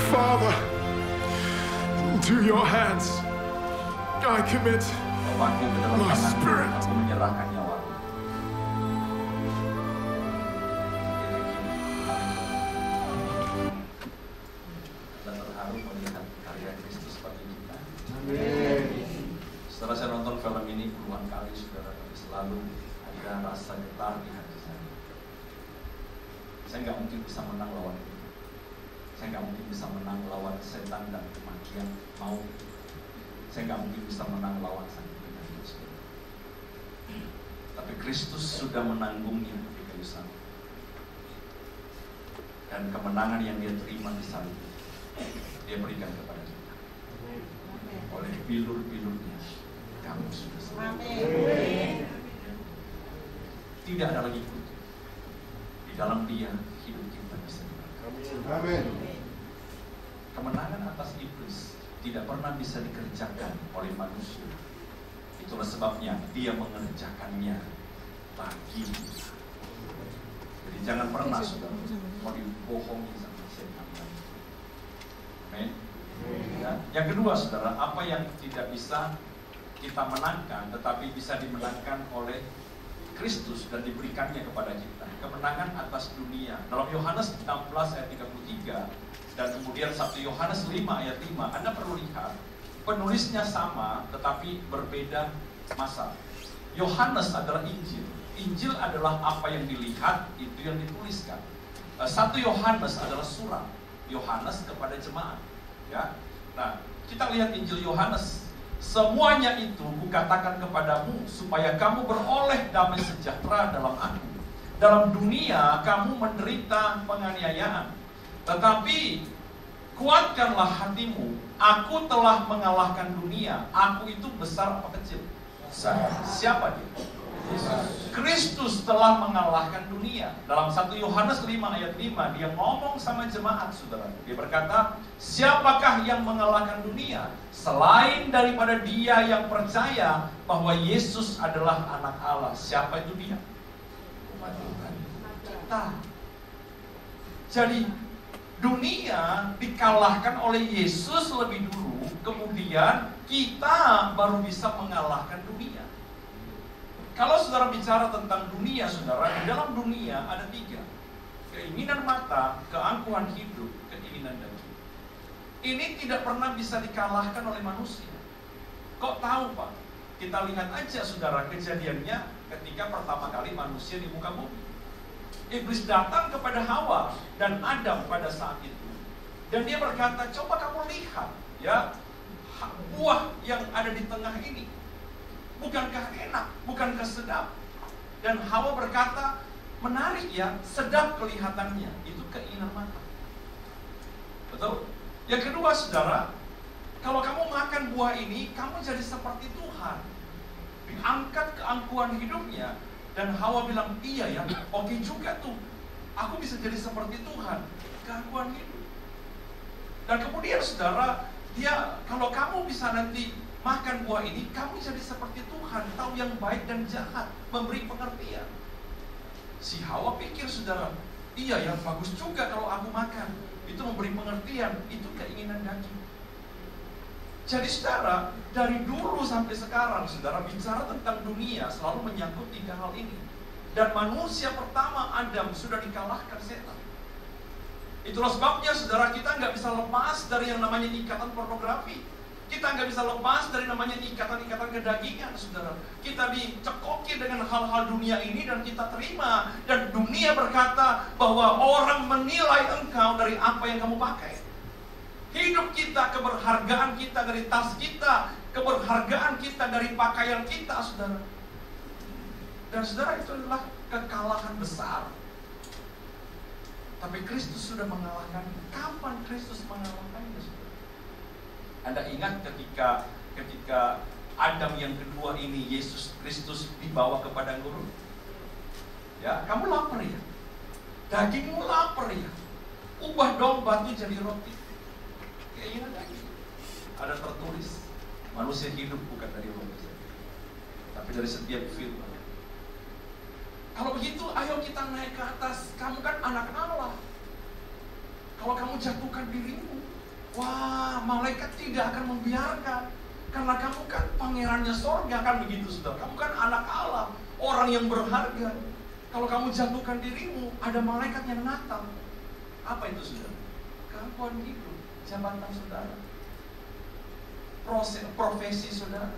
Father, to your hands I commit Bapakku ke dalam my tangan, spirit. aku menyerahkan nyawaku. Anda terharu melihat karya Kristus bagi kita. Setelah saya nonton film ini puluhan kali, saudara, selalu ada rasa getar di hati saya. Saya nggak mungkin bisa menang lawan ini. Saya nggak mungkin bisa menang lawan setan dan kematian maut. Saya nggak mungkin bisa menang lawan sang penyakit. Tapi Kristus sudah menanggungnya di kayu salib. Dan kemenangan yang dia terima di salib, dia berikan kepada kita. Oleh bilur-bilurnya, kamu sudah selamat. Tidak ada lagi kutuk. Di dalam dia, hidup kita bisa diberkati. Amin. Kemenangan atas iblis tidak pernah bisa dikerjakan oleh manusia. Itulah sebabnya dia mengerjakannya bagi kita. Jadi jangan pernah saudara mau dibohongi sama setan. Amin. Ya. Yang kedua saudara, apa yang tidak bisa kita menangkan tetapi bisa dimenangkan oleh Kristus dan diberikannya kepada kita. Kemenangan atas dunia. Dalam Yohanes 16 ayat 33 dan kemudian 1 Yohanes 5 ayat 5, Anda perlu lihat penulisnya sama tetapi berbeda masa. Yohanes adalah Injil. Injil adalah apa yang dilihat, itu yang dituliskan. 1 Yohanes adalah surat Yohanes kepada jemaat. Ya. Nah, kita lihat Injil Yohanes. Semuanya itu kukatakan kepadamu supaya kamu beroleh damai sejahtera dalam aku. Dalam dunia kamu menderita penganiayaan, tetapi kuatkanlah hatimu. Aku telah mengalahkan dunia. Aku itu besar apa kecil? Siapa dia? Kristus telah mengalahkan dunia. Dalam 1 Yohanes 5 ayat 5 dia ngomong sama jemaat, saudara. Dia berkata, siapakah yang mengalahkan dunia selain daripada dia yang percaya bahwa Yesus adalah anak Allah? Siapa itu dia? Kita. Jadi dunia dikalahkan oleh Yesus lebih dulu, kemudian kita baru bisa mengalahkan dunia. Kalau saudara bicara tentang dunia, saudara, di dalam dunia ada 3. Keinginan mata, keangkuhan hidup, keinginan daging. Ini tidak pernah bisa dikalahkan oleh manusia. Kok tahu, Pak? Kita lihat aja, saudara, kejadiannya ketika pertama kali manusia di muka bumi. Iblis datang kepada Hawa dan Adam pada saat itu. Dan dia berkata, coba kamu lihat, ya, buah yang ada di tengah ini. Bukankah enak? Bukankah sedap? Dan Hawa berkata, menarik ya, sedap kelihatannya. Itu keinginan mata. Betul? Yang kedua, saudara, kalau kamu makan buah ini, kamu jadi seperti Tuhan. Diangkat keangkuhan hidupnya. Dan Hawa bilang, iya ya, oke juga tuh. Aku bisa jadi seperti Tuhan. Keangkuhan hidup. Dan kemudian, saudara, dia, kalau kamu bisa nanti makan buah ini, kamu jadi seperti Tuhan, tahu yang baik dan jahat, memberi pengertian. Si Hawa pikir, saudara, iya ya, bagus juga kalau aku makan. Itu memberi pengertian, itu keinginan daging. Jadi saudara, dari dulu sampai sekarang, saudara, bicara tentang dunia selalu menyangkut 3 hal ini. Dan manusia pertama, Adam, sudah dikalahkan setan. Itulah sebabnya, saudara, kita nggak bisa lepas dari yang namanya ikatan pornografi. Kita nggak bisa lepas dari namanya ikatan-ikatan kedagingan, saudara. Kita dicekoki dengan hal-hal dunia ini dan kita terima. Dan dunia berkata bahwa orang menilai engkau dari apa yang kamu pakai. Hidup kita, keberhargaan kita dari tas kita, keberhargaan kita dari pakaian kita, saudara. Dan saudara, itu adalah kekalahan besar. Tapi Kristus sudah mengalahkan. Kapan Kristus mengalahkannya, saudara? Anda ingat ketika Adam yang kedua ini, Yesus Kristus dibawa ke padang gurun? Ya, kamu lapar ya? Dagingmu lapar ya? Ubah dong batu jadi roti. Keinginan daging. Ada tertulis, manusia hidup bukan dari roti saja, tapi dari setiap firman. Kalau begitu, ayo kita naik ke atas. Kamu kan anak Allah. Kalau kamu jatuhkan dirimu, wah, malaikat tidak akan membiarkan. Karena kamu kan pangerannya sorga, kan begitu, saudara. Kamu kan anak Allah, orang yang berharga. Kalau kamu jatuhkan dirimu, ada malaikat yang natang. Apa itu, saudara? Keangkuhan hidup, jabatan saudara, profesi saudara,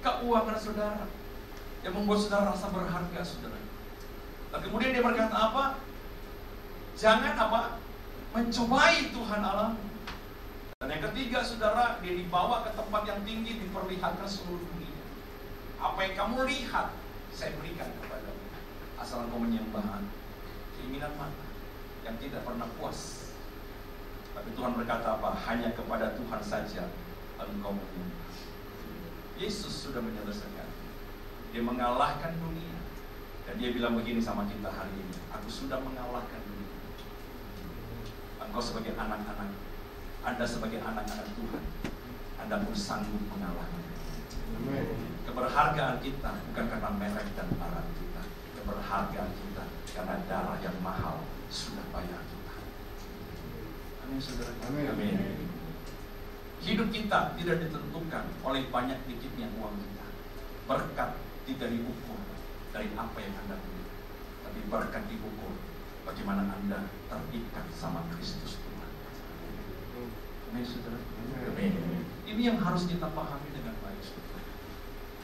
keuangan saudara, yang membuat saudara rasa berharga, saudara. Dan kemudian dia berkata apa? Jangan apa? Mencobai Tuhan Allah. Dan yang ketiga, saudara, dia dibawa ke tempat yang tinggi, diperlihatkan seluruh dunia. Apa yang kamu lihat, saya berikan kepadamu, asal engkau menyembah. Keinginan mata yang tidak pernah puas. Tapi Tuhan berkata apa? Hanya kepada Tuhan saja engkau menyembah. Yesus sudah menyelesaikan. Dia mengalahkan dunia. Dan dia bilang begini sama kita hari ini, aku sudah mengalahkan dunia. Engkau sebagai anak-anak, Anda sebagai anak-anak Tuhan, Anda pun sanggup mengalahkan. Keberhargaan kita bukan karena merek dan barang kita. Keberhargaan kita karena darah yang mahal sudah bayar kita. Amin, saudara. Amin. Hidup kita tidak ditentukan oleh banyak dikitnya uang kita. Berkat tidak diukur dari apa yang Anda punya, tapi berkat diukur bagaimana Anda terikat sama Kristus Tuhan. Amin, saudara. Amin. Ini yang harus kita pahami dengan baik, saudara.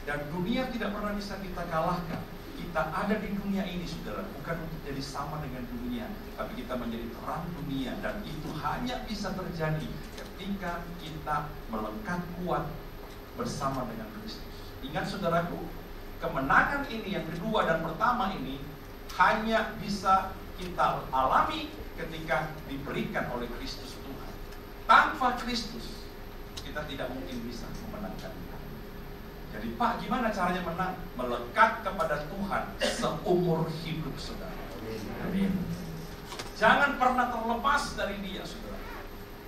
Dan dunia tidak pernah bisa kita kalahkan. Kita ada di dunia ini, saudara, bukan untuk jadi sama dengan dunia, tapi kita menjadi terang dunia. Dan itu hanya bisa terjadi ketika kita melekat kuat bersama dengan Kristus. Ingat, saudaraku, kemenangan ini yang kedua dan pertama ini hanya bisa kita alami ketika diberikan oleh Kristus Tuhan. Tanpa Kristus kita tidak mungkin bisa memenangkan. Jadi Pak, gimana caranya menang? Melekat kepada Tuhan seumur hidup saudara. Amin. Jangan pernah terlepas dari Dia, saudara.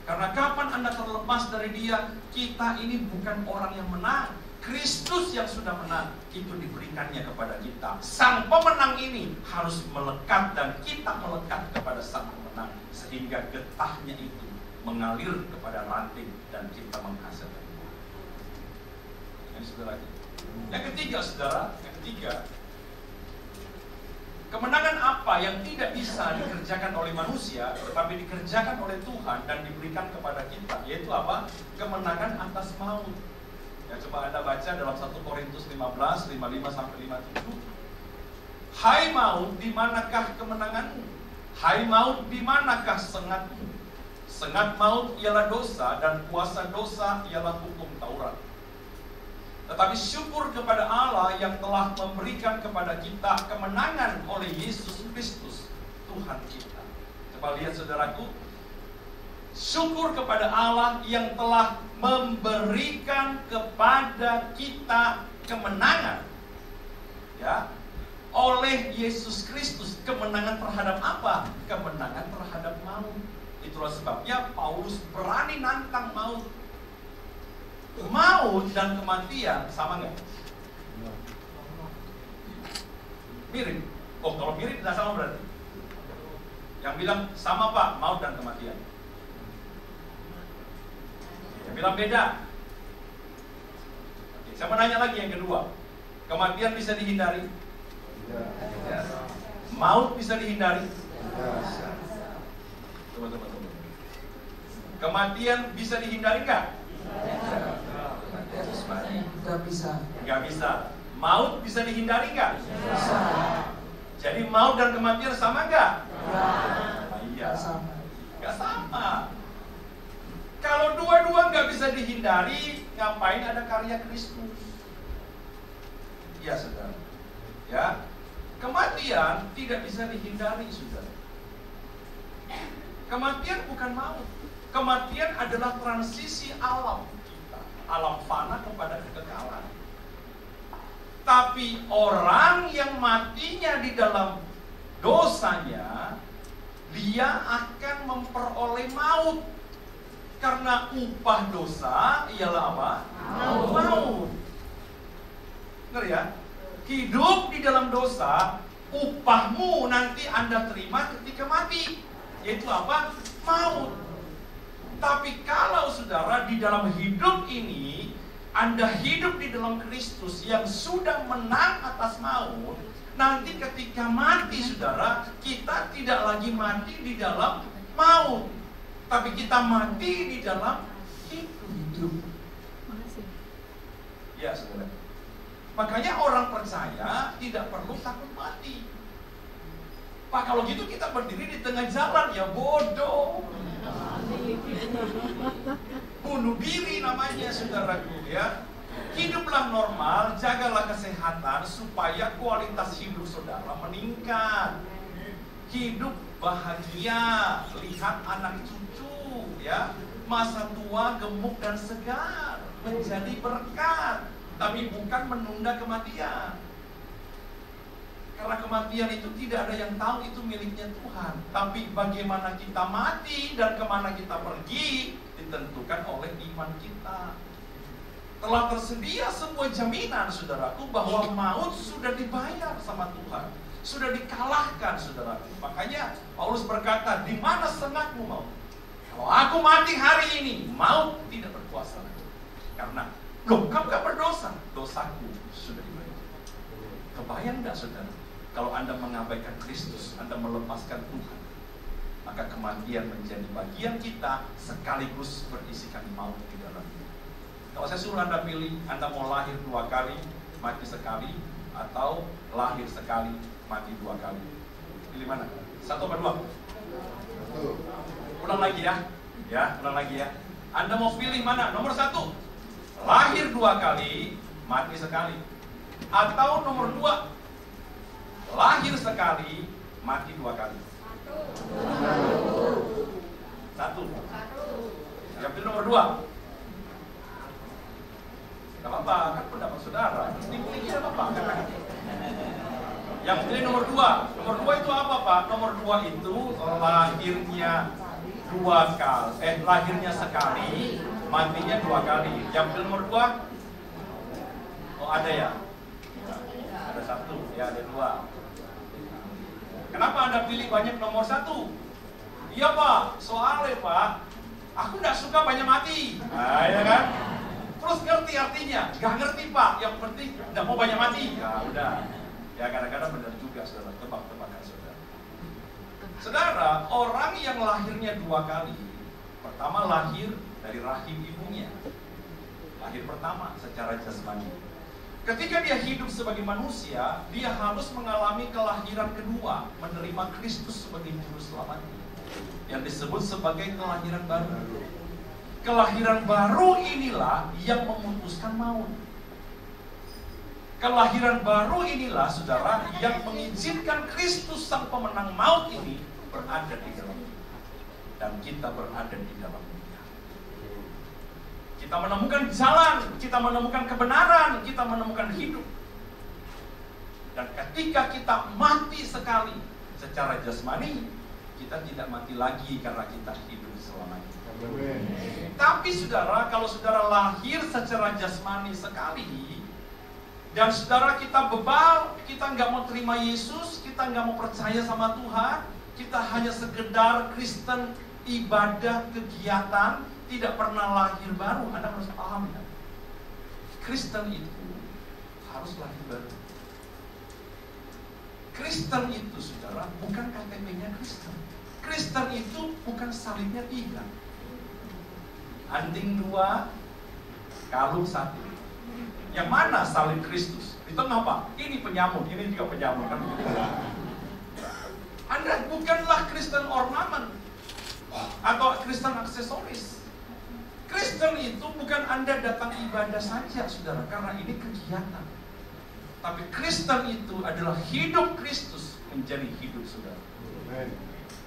Karena kapan Anda terlepas dari Dia, kita ini bukan orang yang menang. Kristus yang sudah menang, itu diberikannya kepada kita. Sang pemenang ini harus melekat dan kita melekat kepada sang pemenang, sehingga getahnya itu mengalir kepada ranting dan kita menghasilkan. Yang ketiga, saudara, kemenangan apa yang tidak bisa dikerjakan oleh manusia, tetapi dikerjakan oleh Tuhan dan diberikan kepada kita, yaitu apa? Kemenangan atas maut. Ya, coba Anda baca dalam 1 Korintus 15, 55-57. Hai maut, di manakah kemenanganmu? Hai maut, di manakah sengatmu? Sengat maut ialah dosa, dan kuasa dosa ialah hukum Taurat. Tetapi syukur kepada Allah yang telah memberikan kepada kita kemenangan oleh Yesus Kristus, Tuhan kita. Coba lihat, saudaraku. Syukur kepada Allah yang telah memberikan kepada kita kemenangan, ya, oleh Yesus Kristus. Kemenangan terhadap apa? Kemenangan terhadap maut. Itulah sebabnya Paulus berani nantang maut. Maut dan kematian sama nggak? Mirip. Oh, kalau mirip tidak sama berarti. Yang bilang sama Pak, maut dan kematian. Yang bilang beda. Oke, saya mau nanya lagi yang kedua. Kematian bisa dihindari? Ya. Maut bisa dihindari? Coba. Kematian bisa dihindari nggak? Nggak bisa. Maut bisa dihindari nggak? Bisa. Jadi maut dan kematian sama nggak? Iya. Nggak sama. Kalau dua-dua nggak bisa dihindari, ngapain ada karya Kristus? Iya, saudara. Ya, kematian tidak bisa dihindari, saudara. Kematian bukan maut. Kematian adalah transisi alam kita, alam fana kepada kekekalan. Tapi orang yang matinya di dalam dosanya, dia akan memperoleh maut. Karena upah dosa ialah apa? Maut. Ngerti ya? Hidup di dalam dosa, upahmu nanti Anda terima ketika mati. Yaitu apa? Maut. Tapi kalau saudara di dalam hidup ini Anda hidup di dalam Kristus yang sudah menang atas maut, nanti ketika mati, saudara, kita tidak lagi mati di dalam maut, tapi kita mati di dalam hidup. Ya, saudara. Makanya orang percaya tidak perlu takut mati. Pak, kalau gitu kita berdiri di tengah jalan, ya bodoh. Bunuh diri namanya, saudaraku, ya. Hiduplah normal, jagalah kesehatan supaya kualitas hidup saudara meningkat. Hidup bahagia, lihat anak cucu, ya. Masa tua gemuk dan segar, menjadi berkat, tapi bukan menunda kematian. Karena kematian itu tidak ada yang tahu, itu miliknya Tuhan. Tapi bagaimana kita mati dan kemana kita pergi ditentukan oleh iman kita. Telah tersedia sebuah jaminan, saudaraku, bahwa maut sudah dibayar sama Tuhan, sudah dikalahkan, saudaraku. Makanya Paulus berkata, di mana sengatmu maut? Kalau aku mati hari ini, maut tidak berkuasa lagi. Karena loh, kamu gak berdosa, dosaku sudah dibayar. Kebayang gak, saudara? Kalau Anda mengabaikan Kristus, Anda melepaskan Tuhan, maka kematian menjadi bagian kita sekaligus berisikan maut di dalamnya. Kalau saya suruh Anda pilih, Anda mau lahir 2 kali, mati sekali, atau lahir sekali, mati 2 kali. Pilih mana? 1 apa 2? Ulang lagi ya. Ulang lagi ya. Anda mau pilih mana? Nomor 1, lahir 2 kali, mati sekali. Atau nomor 2, lahir sekali, mati 2 kali. 1. Yang pilih nomor 2. Gak apa-apa, kan pendapat saudara. Pilih tidak apa-apa. Yang pilih nomor 2. Nomor 2 itu apa, Pak? Nomor 2 itu lahirnya 2 kali. Lahirnya sekali, matinya 2 kali. Yang pilih nomor 2? Oh, ada ya? Ada 1, ya ada 2. Kenapa Anda pilih banyak nomor 1? Iya, Pak, soalnya Pak, aku nggak suka banyak mati. Nah, ya kan? Terus ngerti artinya? Gak ngerti, Pak, yang penting nggak mau banyak mati. Ya udah. Ya kadang-kadang benar juga, saudara, tebak-tebakan saudara. Saudara, orang yang lahirnya 2 kali, pertama lahir dari rahim ibunya. Lahir pertama secara jasmani. Ketika dia hidup sebagai manusia, dia harus mengalami kelahiran kedua, menerima Kristus sebagai juru selamatnya, yang disebut sebagai kelahiran baru. Kelahiran baru inilah yang memutuskan maut. Kelahiran baru inilah, saudara, yang mengizinkan Kristus sang pemenang maut ini berada di dalam kita. Dan kita berada di dalam Dia. Kita menemukan jalan, kita menemukan kebenaran, kita menemukan hidup. Dan ketika kita mati sekali secara jasmani, kita tidak mati lagi karena kita hidup selamanya. Tapi saudara, kalau saudara lahir secara jasmani sekali, dan saudara kita bebal, kita nggak mau terima Yesus, kita nggak mau percaya sama Tuhan, kita hanya sekedar Kristen, ibadah, kegiatan, tidak pernah lahir baru. Anda harus paham ya, Kristen itu harus lahir baru. Kristen itu, saudara, bukan KTP-nya Kristen. Kristen itu bukan salibnya 3, anting 2, kalung 1. Yang mana salib Kristus? Di tengah apa? Ini penyamun, ini juga penyamun kan? Anda bukanlah Kristen ornamen atau Kristen aksesoris. Kristen itu bukan Anda datang ibadah saja, saudara, karena ini kegiatan. Tapi Kristen itu adalah hidup Kristus menjadi hidup saudara.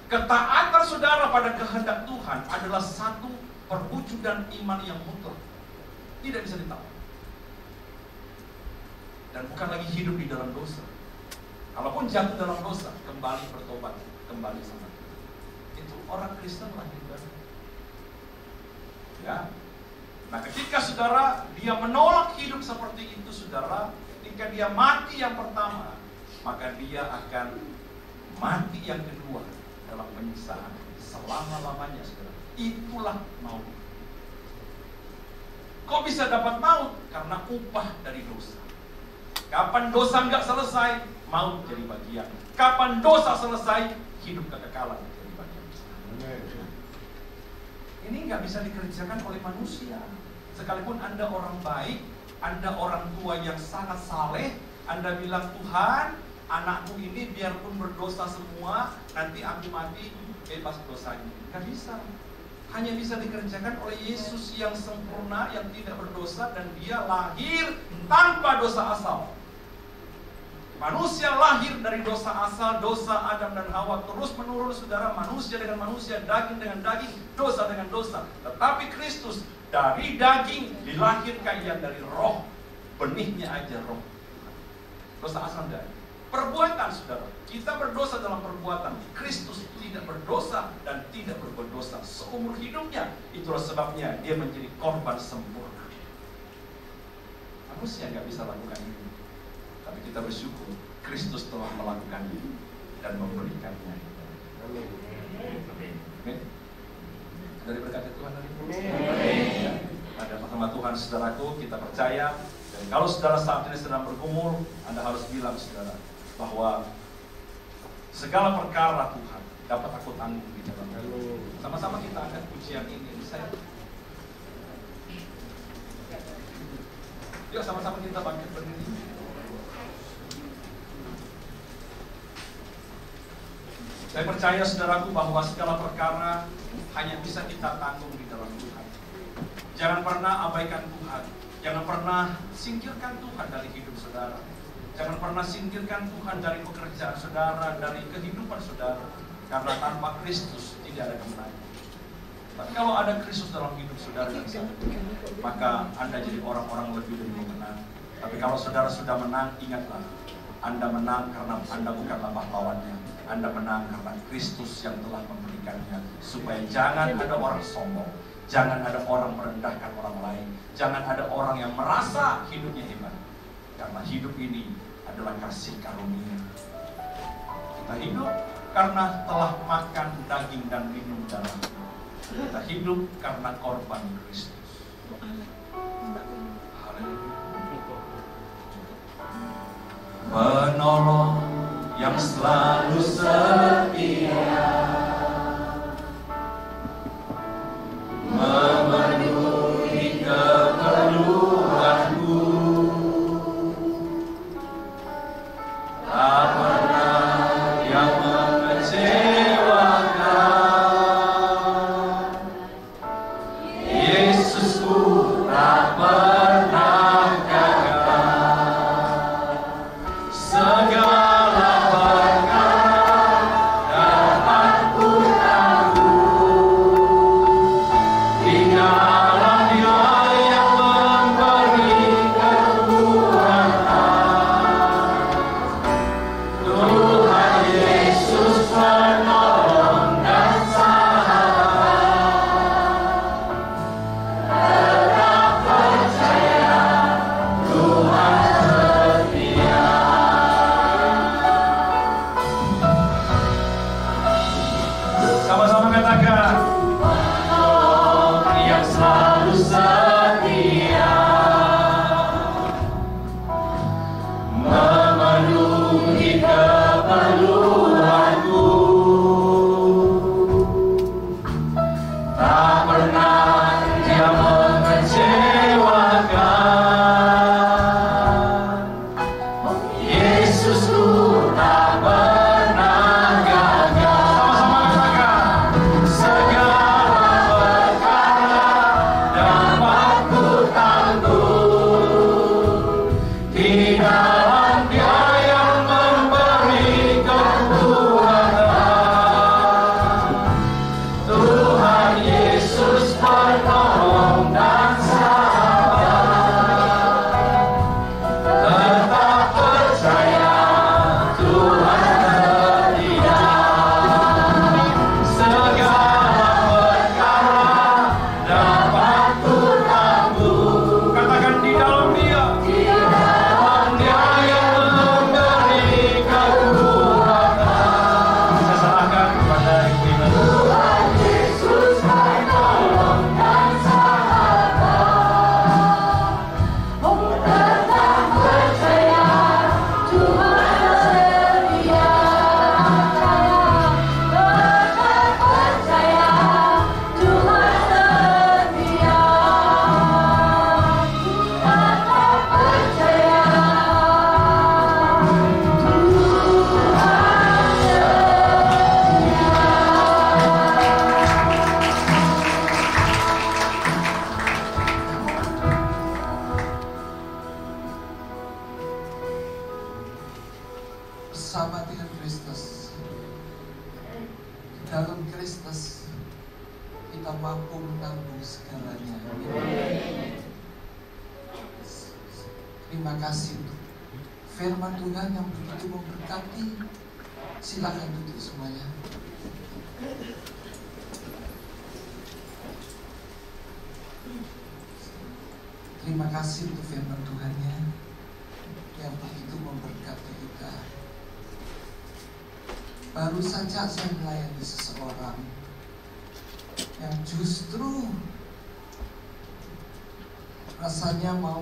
Ketaatan saudara pada kehendak Tuhan adalah satu perwujudan iman yang mutlak, tidak bisa ditawar. Dan bukan lagi hidup di dalam dosa. Kalaupun jatuh dalam dosa, kembali bertobat, kembali sama Tuhan. Itu orang Kristen lahir baru. Ya. Nah, ketika saudara dia menolak hidup seperti itu, saudara, ketika dia mati yang pertama, maka dia akan mati yang kedua dalam penyiksaan selama-lamanya, saudara. Itulah maut. Kok bisa dapat maut? Karena upah dari dosa. Kapan dosa nggak selesai, maut jadi bagian. Kapan dosa selesai, hidup kekekalan jadi bagian. Ini nggak bisa dikerjakan oleh manusia. Sekalipun Anda orang baik, Anda orang tua yang sangat saleh, Anda bilang, Tuhan, anakku ini biarpun berdosa semua, nanti aku mati bebas dosanya. Nggak bisa. Hanya bisa dikerjakan oleh Yesus yang sempurna, yang tidak berdosa, dan dia lahir tanpa dosa asal. Manusia lahir dari dosa asal, dosa Adam dan Hawa, terus menurun, saudara, manusia dengan manusia, daging dengan daging, dosa dengan dosa. Tetapi Kristus dari daging dilahirkan yang dari roh, benihnya aja roh. Dosa asal enggak. Perbuatan, saudara, kita berdosa dalam perbuatan. Kristus tidak berdosa dan tidak berbuat dosa seumur hidupnya. Itulah sebabnya dia menjadi korban sempurna. Manusia nggak bisa lakukan ini, tapi kita bersyukur Kristus telah melakukannya dan memberikannya. Amin. Amin. Dari berkat Tuhan hari ini. Amin. Pada pertama Tuhan, saudaraku, kita percaya. Dan kalau saudara saat ini sedang bergumul, Anda harus bilang, saudara, bahwa segala perkara Tuhan dapat aku tanggung di dalam hidup. Sama-sama kita angkat pujian ini. Yuk sama-sama kita bangkit berdiri. Saya percaya saudaraku bahwa segala perkara hanya bisa kita tanggung di dalam Tuhan. Jangan pernah abaikan Tuhan. Jangan pernah singkirkan Tuhan dari hidup saudara. Jangan pernah singkirkan Tuhan dari pekerjaan saudara, dari kehidupan saudara. Karena tanpa Kristus tidak ada kemenangan. Tapi kalau ada Kristus dalam hidup saudara dan saya, maka Anda jadi orang-orang lebih dari pemenang. Tapi kalau saudara sudah menang, ingatlah, Anda menang karena Anda bukanlah pahlawannya. Anda menang karena Kristus yang telah memberikannya. Supaya jangan ada orang sombong, jangan ada orang merendahkan orang lain, jangan ada orang yang merasa hidupnya hebat. Karena hidup ini adalah kasih karunia. Kita hidup karena telah makan daging dan minum darah. Kita hidup karena korban Kristus. Haleluya. Menolong yang selalu setia, memenuhi keperluanku, tak pernah yang mengecewakan. Yesusku tak pernah gagal. Segala perkara dapat ku tanggung di dalam Dia yang memberi kekuatan. Tuhan Yesus penolong dan sahabat. Tetap percaya Tuhan setia. Sama-sama katakan, penolong yang selalu setia, memenuhi keperluanku, tak pernah Dia mengecewakan. Yesusku tak pernah gagal. Sama-sama katakan, segala perkara dapat ku tanggung di dalam Dia yang memberi kekuatan. Tuhan Yesus penolong dan sahabat. Tetap percaya Tuhan setia. Segala perkara dapat ku tanggung. Katakan, di dalam Dia, di dalam Dia yang memberi kekuatan. Saya serahkan kepada Ibu Ina. Tuhan Yesus penolong dan sahabat. Tetap percaya Tuhan setia. Tetap percaya Tuhan setia. Tetap percaya Bersama dengan Kristus, di dalam Kristus kita mampu menanggung segalanya. Terima kasih untuk firman Tuhan yang begitu memberkati. Silakan duduk semuanya. Terima kasih untuk firman Tuhan-Nya yang begitu memberkati kita. Baru saja saya melayani seseorang yang justru rasanya mau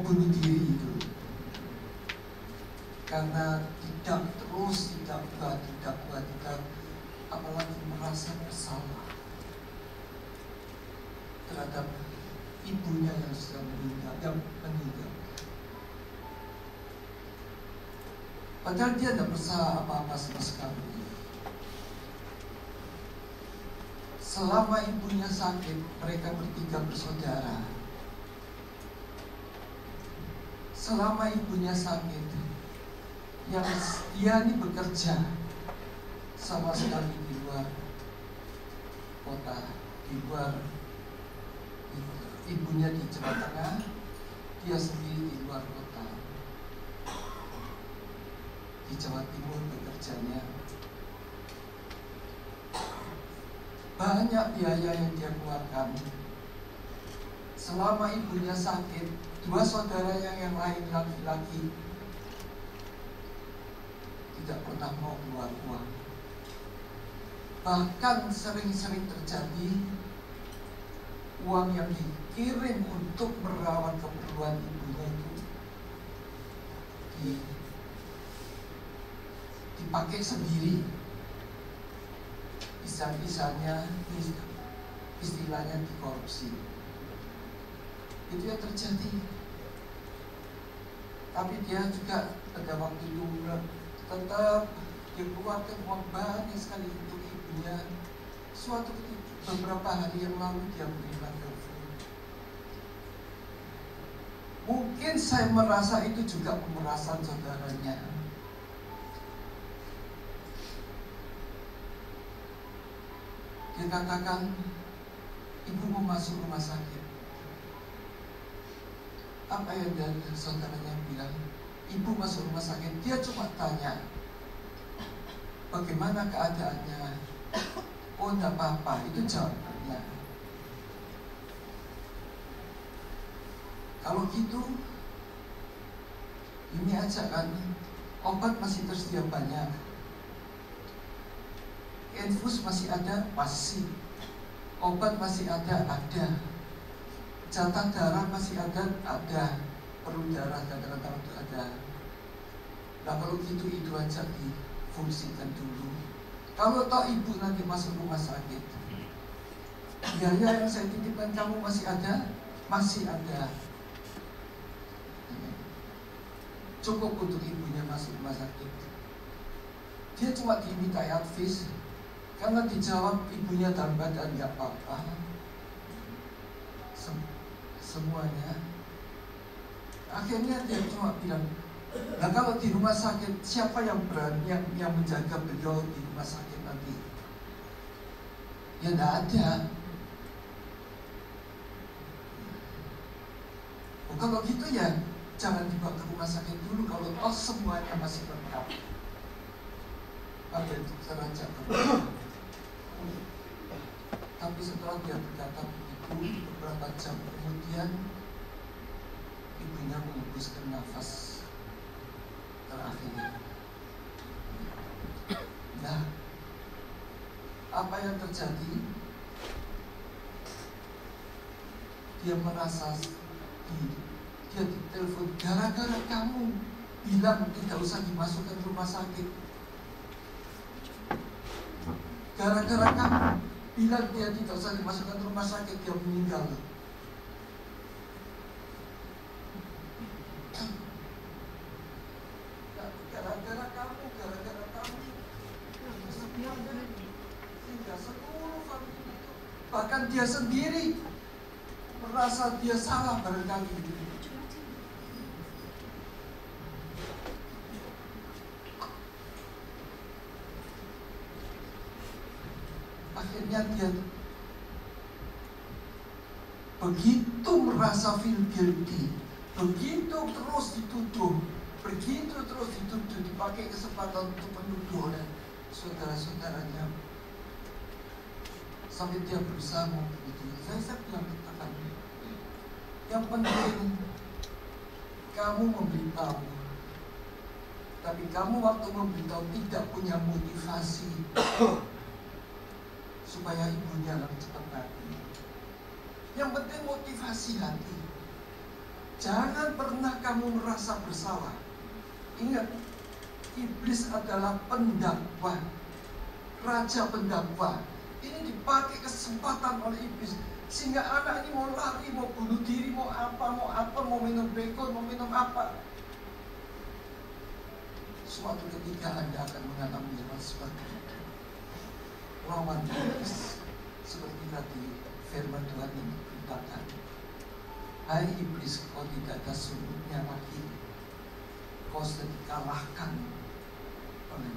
bunuh diri itu, karena tidak terus dia meninggal. Padahal dia tidak bersalah apa-apa sama sekali. Selama ibunya sakit, mereka bertiga bersaudara. Selama ibunya sakit, yang dia ini bekerja sama sekali di luar kota, di luar, ibunya di Jawa Tengah, dia sendiri di luar kota, di Jawa Timur bekerjanya. Banyak biaya yang dia keluarkan. Selama ibunya sakit, dua saudara yang lain laki-laki tidak pernah mau keluar uang. Bahkan sering-sering terjadi uang yang dikirim untuk merawat keperluan ibunya itu dipakai sendiri. Bisa-bisanya, istilahnya dikorupsi. Itu yang terjadi. Tapi dia juga pada waktu itu tetap dikeluarkan uang banyak sekali untuk ibunya. Suatu ketika, beberapa hari yang lalu dia menerima telepon. Mungkin saya merasa itu juga pemerasan saudaranya. Dia katakan, ibu mau masuk rumah sakit. Apa yang dari saudaranya bilang, ibu masuk rumah sakit. Dia cuma tanya, bagaimana keadaannya? Oh, enggak apa-apa, itu jawabannya. Kalau gitu, ini aja kan, obat masih tersedia banyak, infus masih ada, masih, obat masih ada, jatah darah masih ada, perlu darah kadang-kadang itu ada. Nah kalau gitu itu aja difungsikan dulu. Kalau toh ibu nanti masuk rumah sakit, biaya yang saya titipkan kamu masih ada, masih ada. Cukup untuk ibunya masuk rumah sakit. Dia cuma diminta advis, karena dijawab ibunya dalam badan nggak apa-apa. Semuanya. Akhirnya dia cuma bilang, nah kalau di rumah sakit siapa yang berani yang menjaga beliau di rumah sakit nanti? Ya nggak ada. Oh, kalau gitu ya jangan dibawa ke rumah sakit dulu kalau semuanya masih lengkap. Ada itu saja. Tapi setelah dia berkata begitu, beberapa jam kemudian ibunya menghembuskan nafas terakhir. Nah, apa yang terjadi? Dia merasa dia ditelepon, gara-gara kamu bilang tidak usah dimasukkan ke rumah sakit. Gara-gara kamu bilang dia tidak usah dimasukkan ke rumah sakit, dia meninggal. Gara-gara kamu, sehingga seluruh famili itu, bahkan dia sendiri merasa dia salah barangkali. Akhirnya dia begitu merasa feel guilty, begitu terus dituduh, dipakai kesempatan untuk menuduh oleh saudara-saudaranya, sampai dia berusaha mau begitu. Saya bilang katakan, yang penting kamu memberitahu, tapi kamu waktu memberitahu tidak punya motivasi supaya ibunya lebih cepat mati. Yang penting motivasi hati. Jangan pernah kamu merasa bersalah. Ingat, iblis adalah pendakwah, raja pendakwah. Ini dipakai kesempatan oleh iblis, sehingga anak ini mau lari, mau bunuh diri, mau apa, mau minum bacon, mau minum apa. Suatu ketika Anda akan mengalami hal seperti itu. Lawan iblis, seperti tadi firman Tuhan yang diberitakan. Hai iblis, kau tidak ada sungguhnya lagi. Kau sudah dikalahkan oleh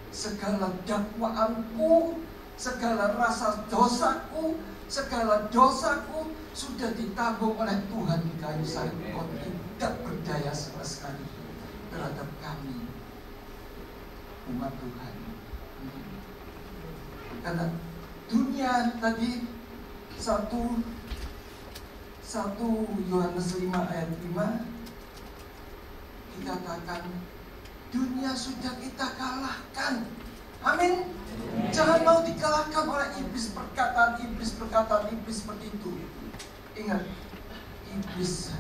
segala dakwaanku, segala rasa dosaku, segala dosaku sudah ditanggung oleh Tuhan di kayu salib. Kau tidak berdaya sama sekali terhadap kami, umat Tuhan. Karena dunia tadi 1 Yohanes 5 ayat 5 dikatakan dunia sudah kita kalahkan. Amin. Jangan mau dikalahkan oleh iblis, perkataan iblis seperti itu. Ingat, iblis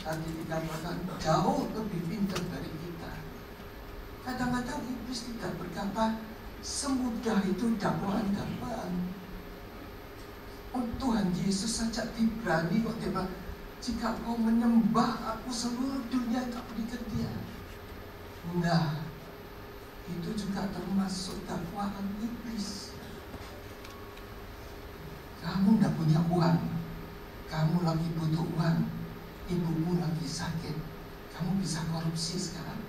tadi dikatakan jauh lebih pintar dari kita. Kadang-kadang iblis tidak berkata semudah itu dakwaan. Oh, Tuhan Yesus saja diberani kok dia bilang, jika kau menyembah aku seluruh dunia tak berikan dia. Nah, itu juga termasuk dakwaan iblis. Kamu tidak punya uang, kamu lagi butuh uang, ibumu lagi sakit, kamu bisa korupsi sekarang,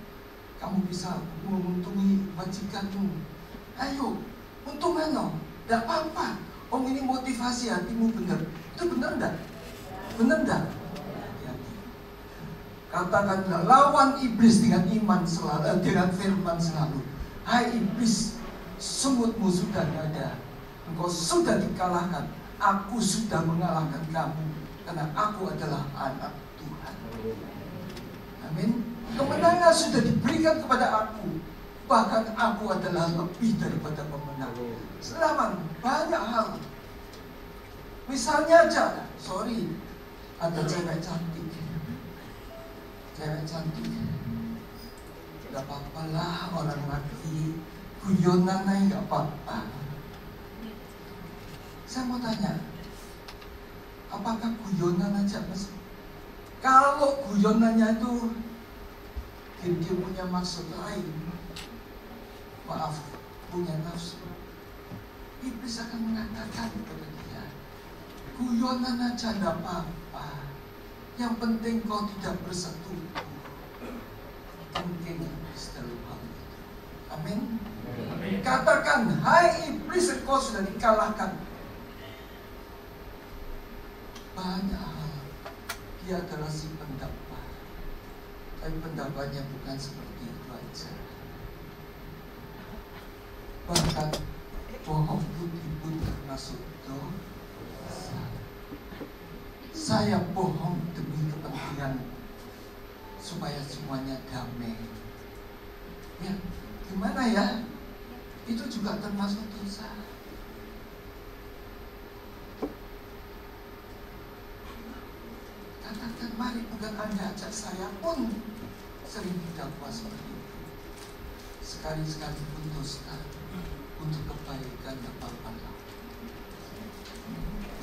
kamu bisa menguntungi majikanmu. Ayo, untung mana? Tidak apa-apa. Om ini motivasi hatimu benar. Itu benar enggak? Benar enggak? Katakanlah lawan iblis dengan iman selalu, dengan firman selalu. Hai iblis, sungutmu sudah tidak ada. Engkau sudah dikalahkan. Aku sudah mengalahkan kamu karena aku adalah anak Tuhan. Amin. Kemenangan sudah diberikan kepada aku. Bahkan aku adalah lebih daripada pemenang. Selama banyak hal. Misalnya aja, ada cewek cantik. Gak apa-apa lah, orang lagi guyonan aja gak apa-apa. Saya mau tanya, apakah guyonan aja mas? Kalau guyonannya itu dia punya maksud lain, maaf, punya nafsu, iblis akan mengatakan kepada dia, guyonan aja gak apa-apa. Yang penting kau tidak bersetubuh. Mungkin iblis dalam hal itu. Amin. Katakan, hai iblis, kau sudah dikalahkan. Banyak hal. Dia adalah si pendakwa. Tapi pendakwanya bukan seperti itu aja. Bahkan bohong putih pun termasuk dosa. Saya bohong demi kepentingan supaya semuanya damai. Ya, gimana ya? Itu juga termasuk dosa. Katakan, mari bukan Anda ajak saya pun sering didakwa seperti itu. Sekali-sekali pun dosa untuk kebaikan apa-apa.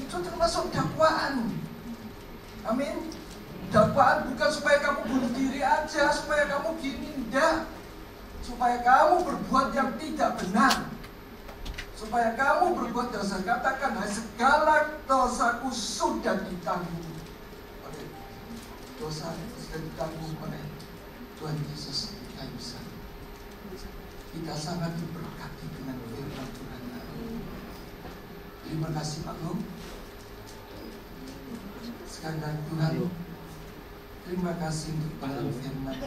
Itu termasuk dakwaan. Amin. Dakwaan bukan supaya kamu bunuh diri aja, supaya kamu gini, enggak. Supaya kamu berbuat yang tidak benar. Supaya kamu berbuat dosa. Katakan, segala dosaku sudah ditanggung oleh dosa sudah ditanggung oleh Tuhan Yesus di kayu salib. Kita sangat diberkati dengan firman Tuhan. Terima kasih Pak Gom. Sekali lagi Tuhan, terima kasih untuk bahan firman.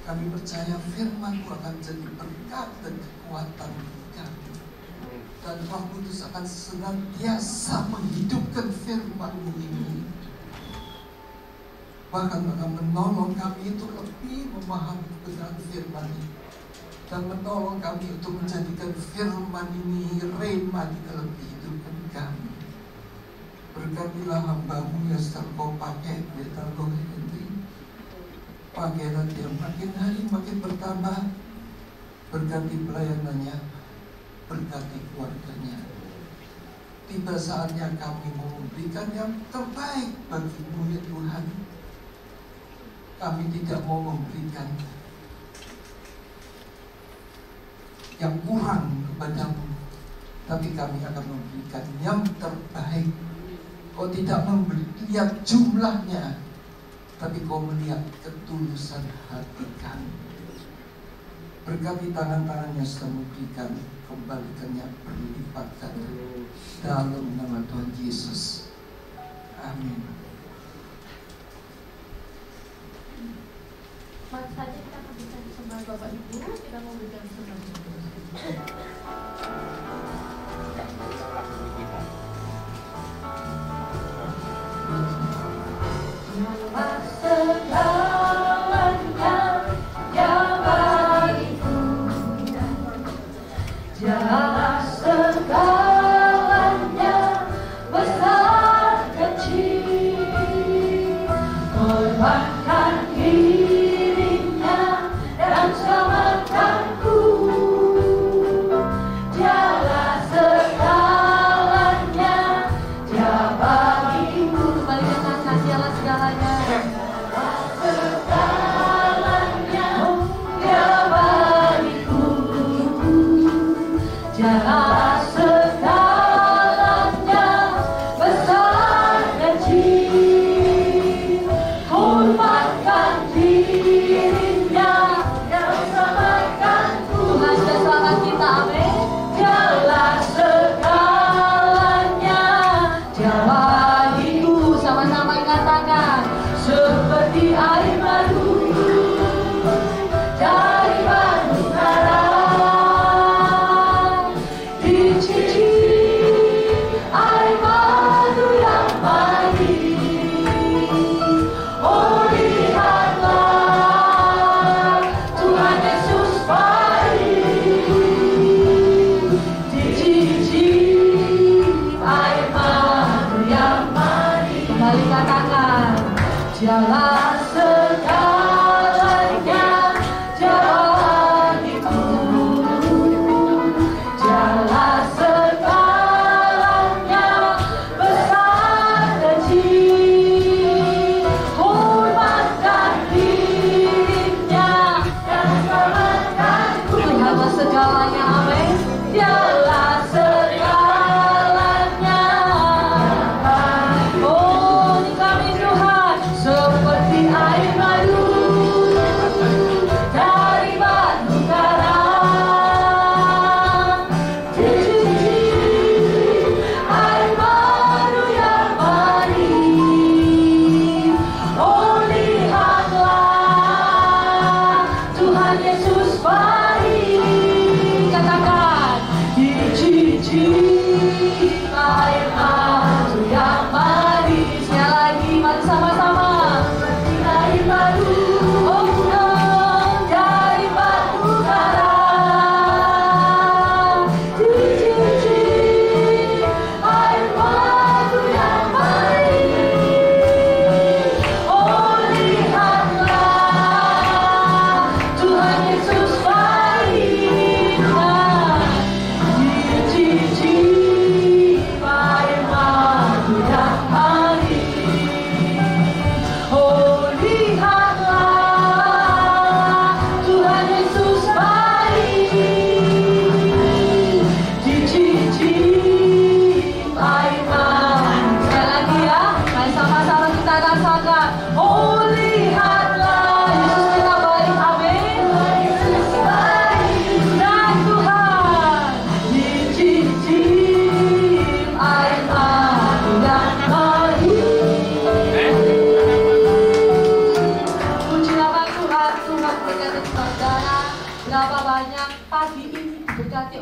Kami percaya firman-Mu akan jadi berkat dan kekuatan bagi kami. Dan Roh Kudus akan senantiasa menghidupkan firman-Mu ini. Bahkan akan menolong kami untuk lebih memahami kebenaran firman ini. Dan menolong kami untuk menjadikan firman ini rema di dalam kehidupan kami. Berkatilah hamba-Mu yang sedang Kau pakai di dalam roh ini. Pakailah dia makin hari makin bertambah. Berkati pelayanannya, berkati keluarganya. tiba saatnya kami memberikan yang terbaik bagi-Mu ya Tuhan. Kami tidak mau memberikan yang kurang kepadamu, tapi kami akan memberikan yang terbaik. Kau tidak melihat jumlahnya, tapi Kau melihat ketulusan hati kami. Berkati tangan-tangan yang sudah memberikan, kembalikannya berlipat ganda dalam nama Tuhan Yesus. Amin. Mari saja kita memberikan persembahan Bapak Ibu, kita memberikan persembahan.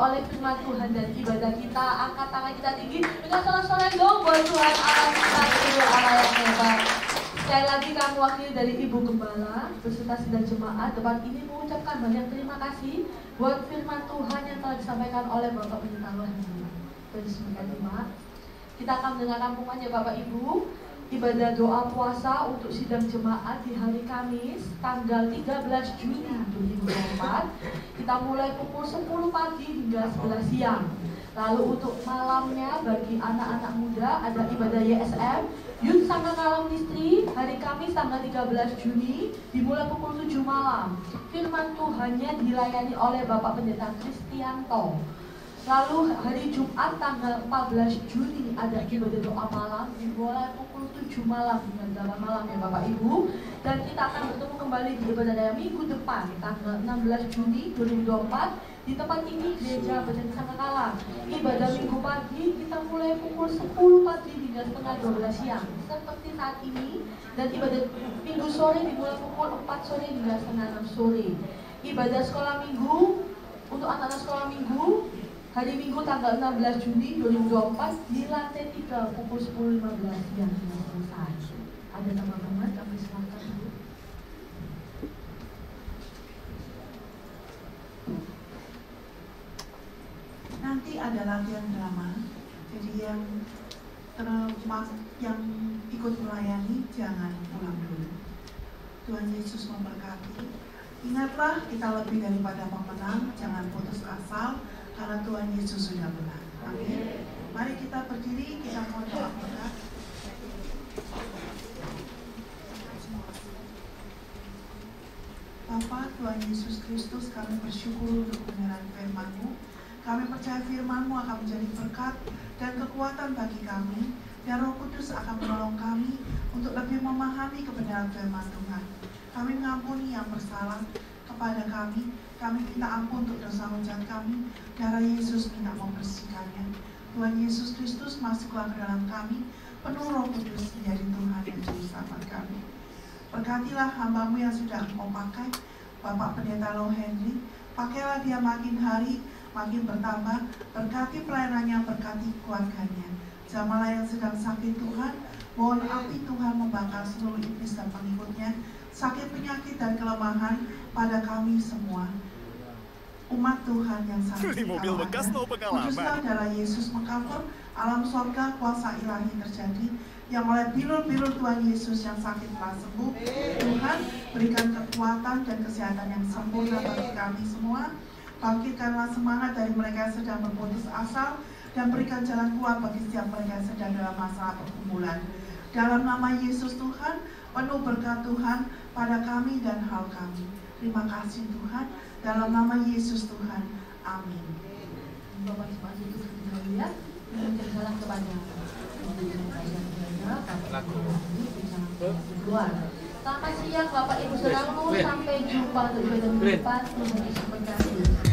Oleh firman Tuhan dan ibadah kita, angkat tangan kita tinggi dengan sorak-sorai dong buat Tuhan Allah kita, Tuhan Allah yang hebat. Sekali lagi kami wakili dari Ibu Gembala beserta sidang jemaat depan ini mengucapkan banyak terima kasih buat firman Tuhan yang telah disampaikan oleh Bapak Pendeta Wahyu. Bismillah. Kita akan mendengarkan pengumuman ya Bapak Ibu. Ibadah doa puasa untuk sidang jemaat di hari Kamis tanggal 13 Juni 2024. Kita mulai pukul 10 pagi hingga 11 siang. Lalu untuk malamnya bagi anak-anak muda ada ibadah YSM, Youth Sangga Kalam Ministry, hari Kamis tanggal 13 Juni dimulai pukul 7 malam. Firman Tuhannya dilayani oleh Bapak Pendeta Kristianto. Lalu hari Jumat tanggal 14 Juni ada ibadah doa malam dimulai pukul 7 malam hingga 8 malam ya Bapak Ibu. Dan kita akan bertemu kembali di ibadah daya minggu depan tanggal 16 Juni 2024 di tempat ini Gereja Bethany Sangkakala. Ibadah minggu pagi kita mulai pukul 10 pagi hingga setengah 12 siang seperti saat ini. Dan ibadah minggu sore dimulai pukul 4 sore hingga setengah 6 sore. Ibadah sekolah minggu untuk anak-anak sekolah minggu hari Minggu tanggal 16 Juni 2024 di lantai 3 pukul 10.15 siang selesai. Ada teman-teman kami silakan dulu. Nanti ada latihan drama. Jadi yang ikut melayani jangan pulang dulu. Tuhan Yesus memberkati. Ingatlah kita lebih daripada pemenang, jangan putus asa. Karena Tuhan Yesus sudah menang. Amin. Mari kita berdiri, kita mohon doa berkat. Bapa, Tuhan Yesus Kristus, kami bersyukur untuk kebenaran firman-Mu. Kami percaya firman-Mu akan menjadi berkat dan kekuatan bagi kami. Dan Roh Kudus akan menolong kami untuk lebih memahami kebenaran firman Tuhan. Kami mengampuni yang bersalah kepada kami minta ampun untuk dosa hujat kami, darah Yesus minta membersihkannya. Tuhan Yesus Kristus masuklah ke dalam kami, penuh Roh Kudus menjadi Tuhan dan Juru Selamat kami. Berkatilah hamba-Mu yang sudah Engkau pakai, Bapak Pendeta Low Henry, pakailah dia makin hari, makin bertambah, berkati pelayanannya, berkati keluarganya. Jamalah yang sedang sakit Tuhan, mohon api Tuhan membakar seluruh iblis dan pengikutnya, sakit penyakit dan kelemahan pada kami semua. Umat Tuhan yang sakit kuduslah darah Yesus mengcover alam surga, kuasa ilahi terjadi yang oleh bilur-bilur Tuhan Yesus yang sakit telah sembuh. Tuhan berikan kekuatan dan kesehatan yang sempurna bagi kami semua. Bangkitkanlah semangat dari mereka yang sedang berputus asa dan berikan jalan keluar bagi setiap mereka yang sedang dalam masalah pergumulan. Dalam nama Yesus Tuhan, penuh berkat Tuhan pada kami dan hal kami. Terima kasih Tuhan, dalam nama Yesus Tuhan. Amin. Bapak Ibu itu kita lihat, menjadi salah kepada Selamat siang Bapak Ibu Saudara, sampai jumpa untuk ibadah minggu depan. Tuhan Yesus memberkati.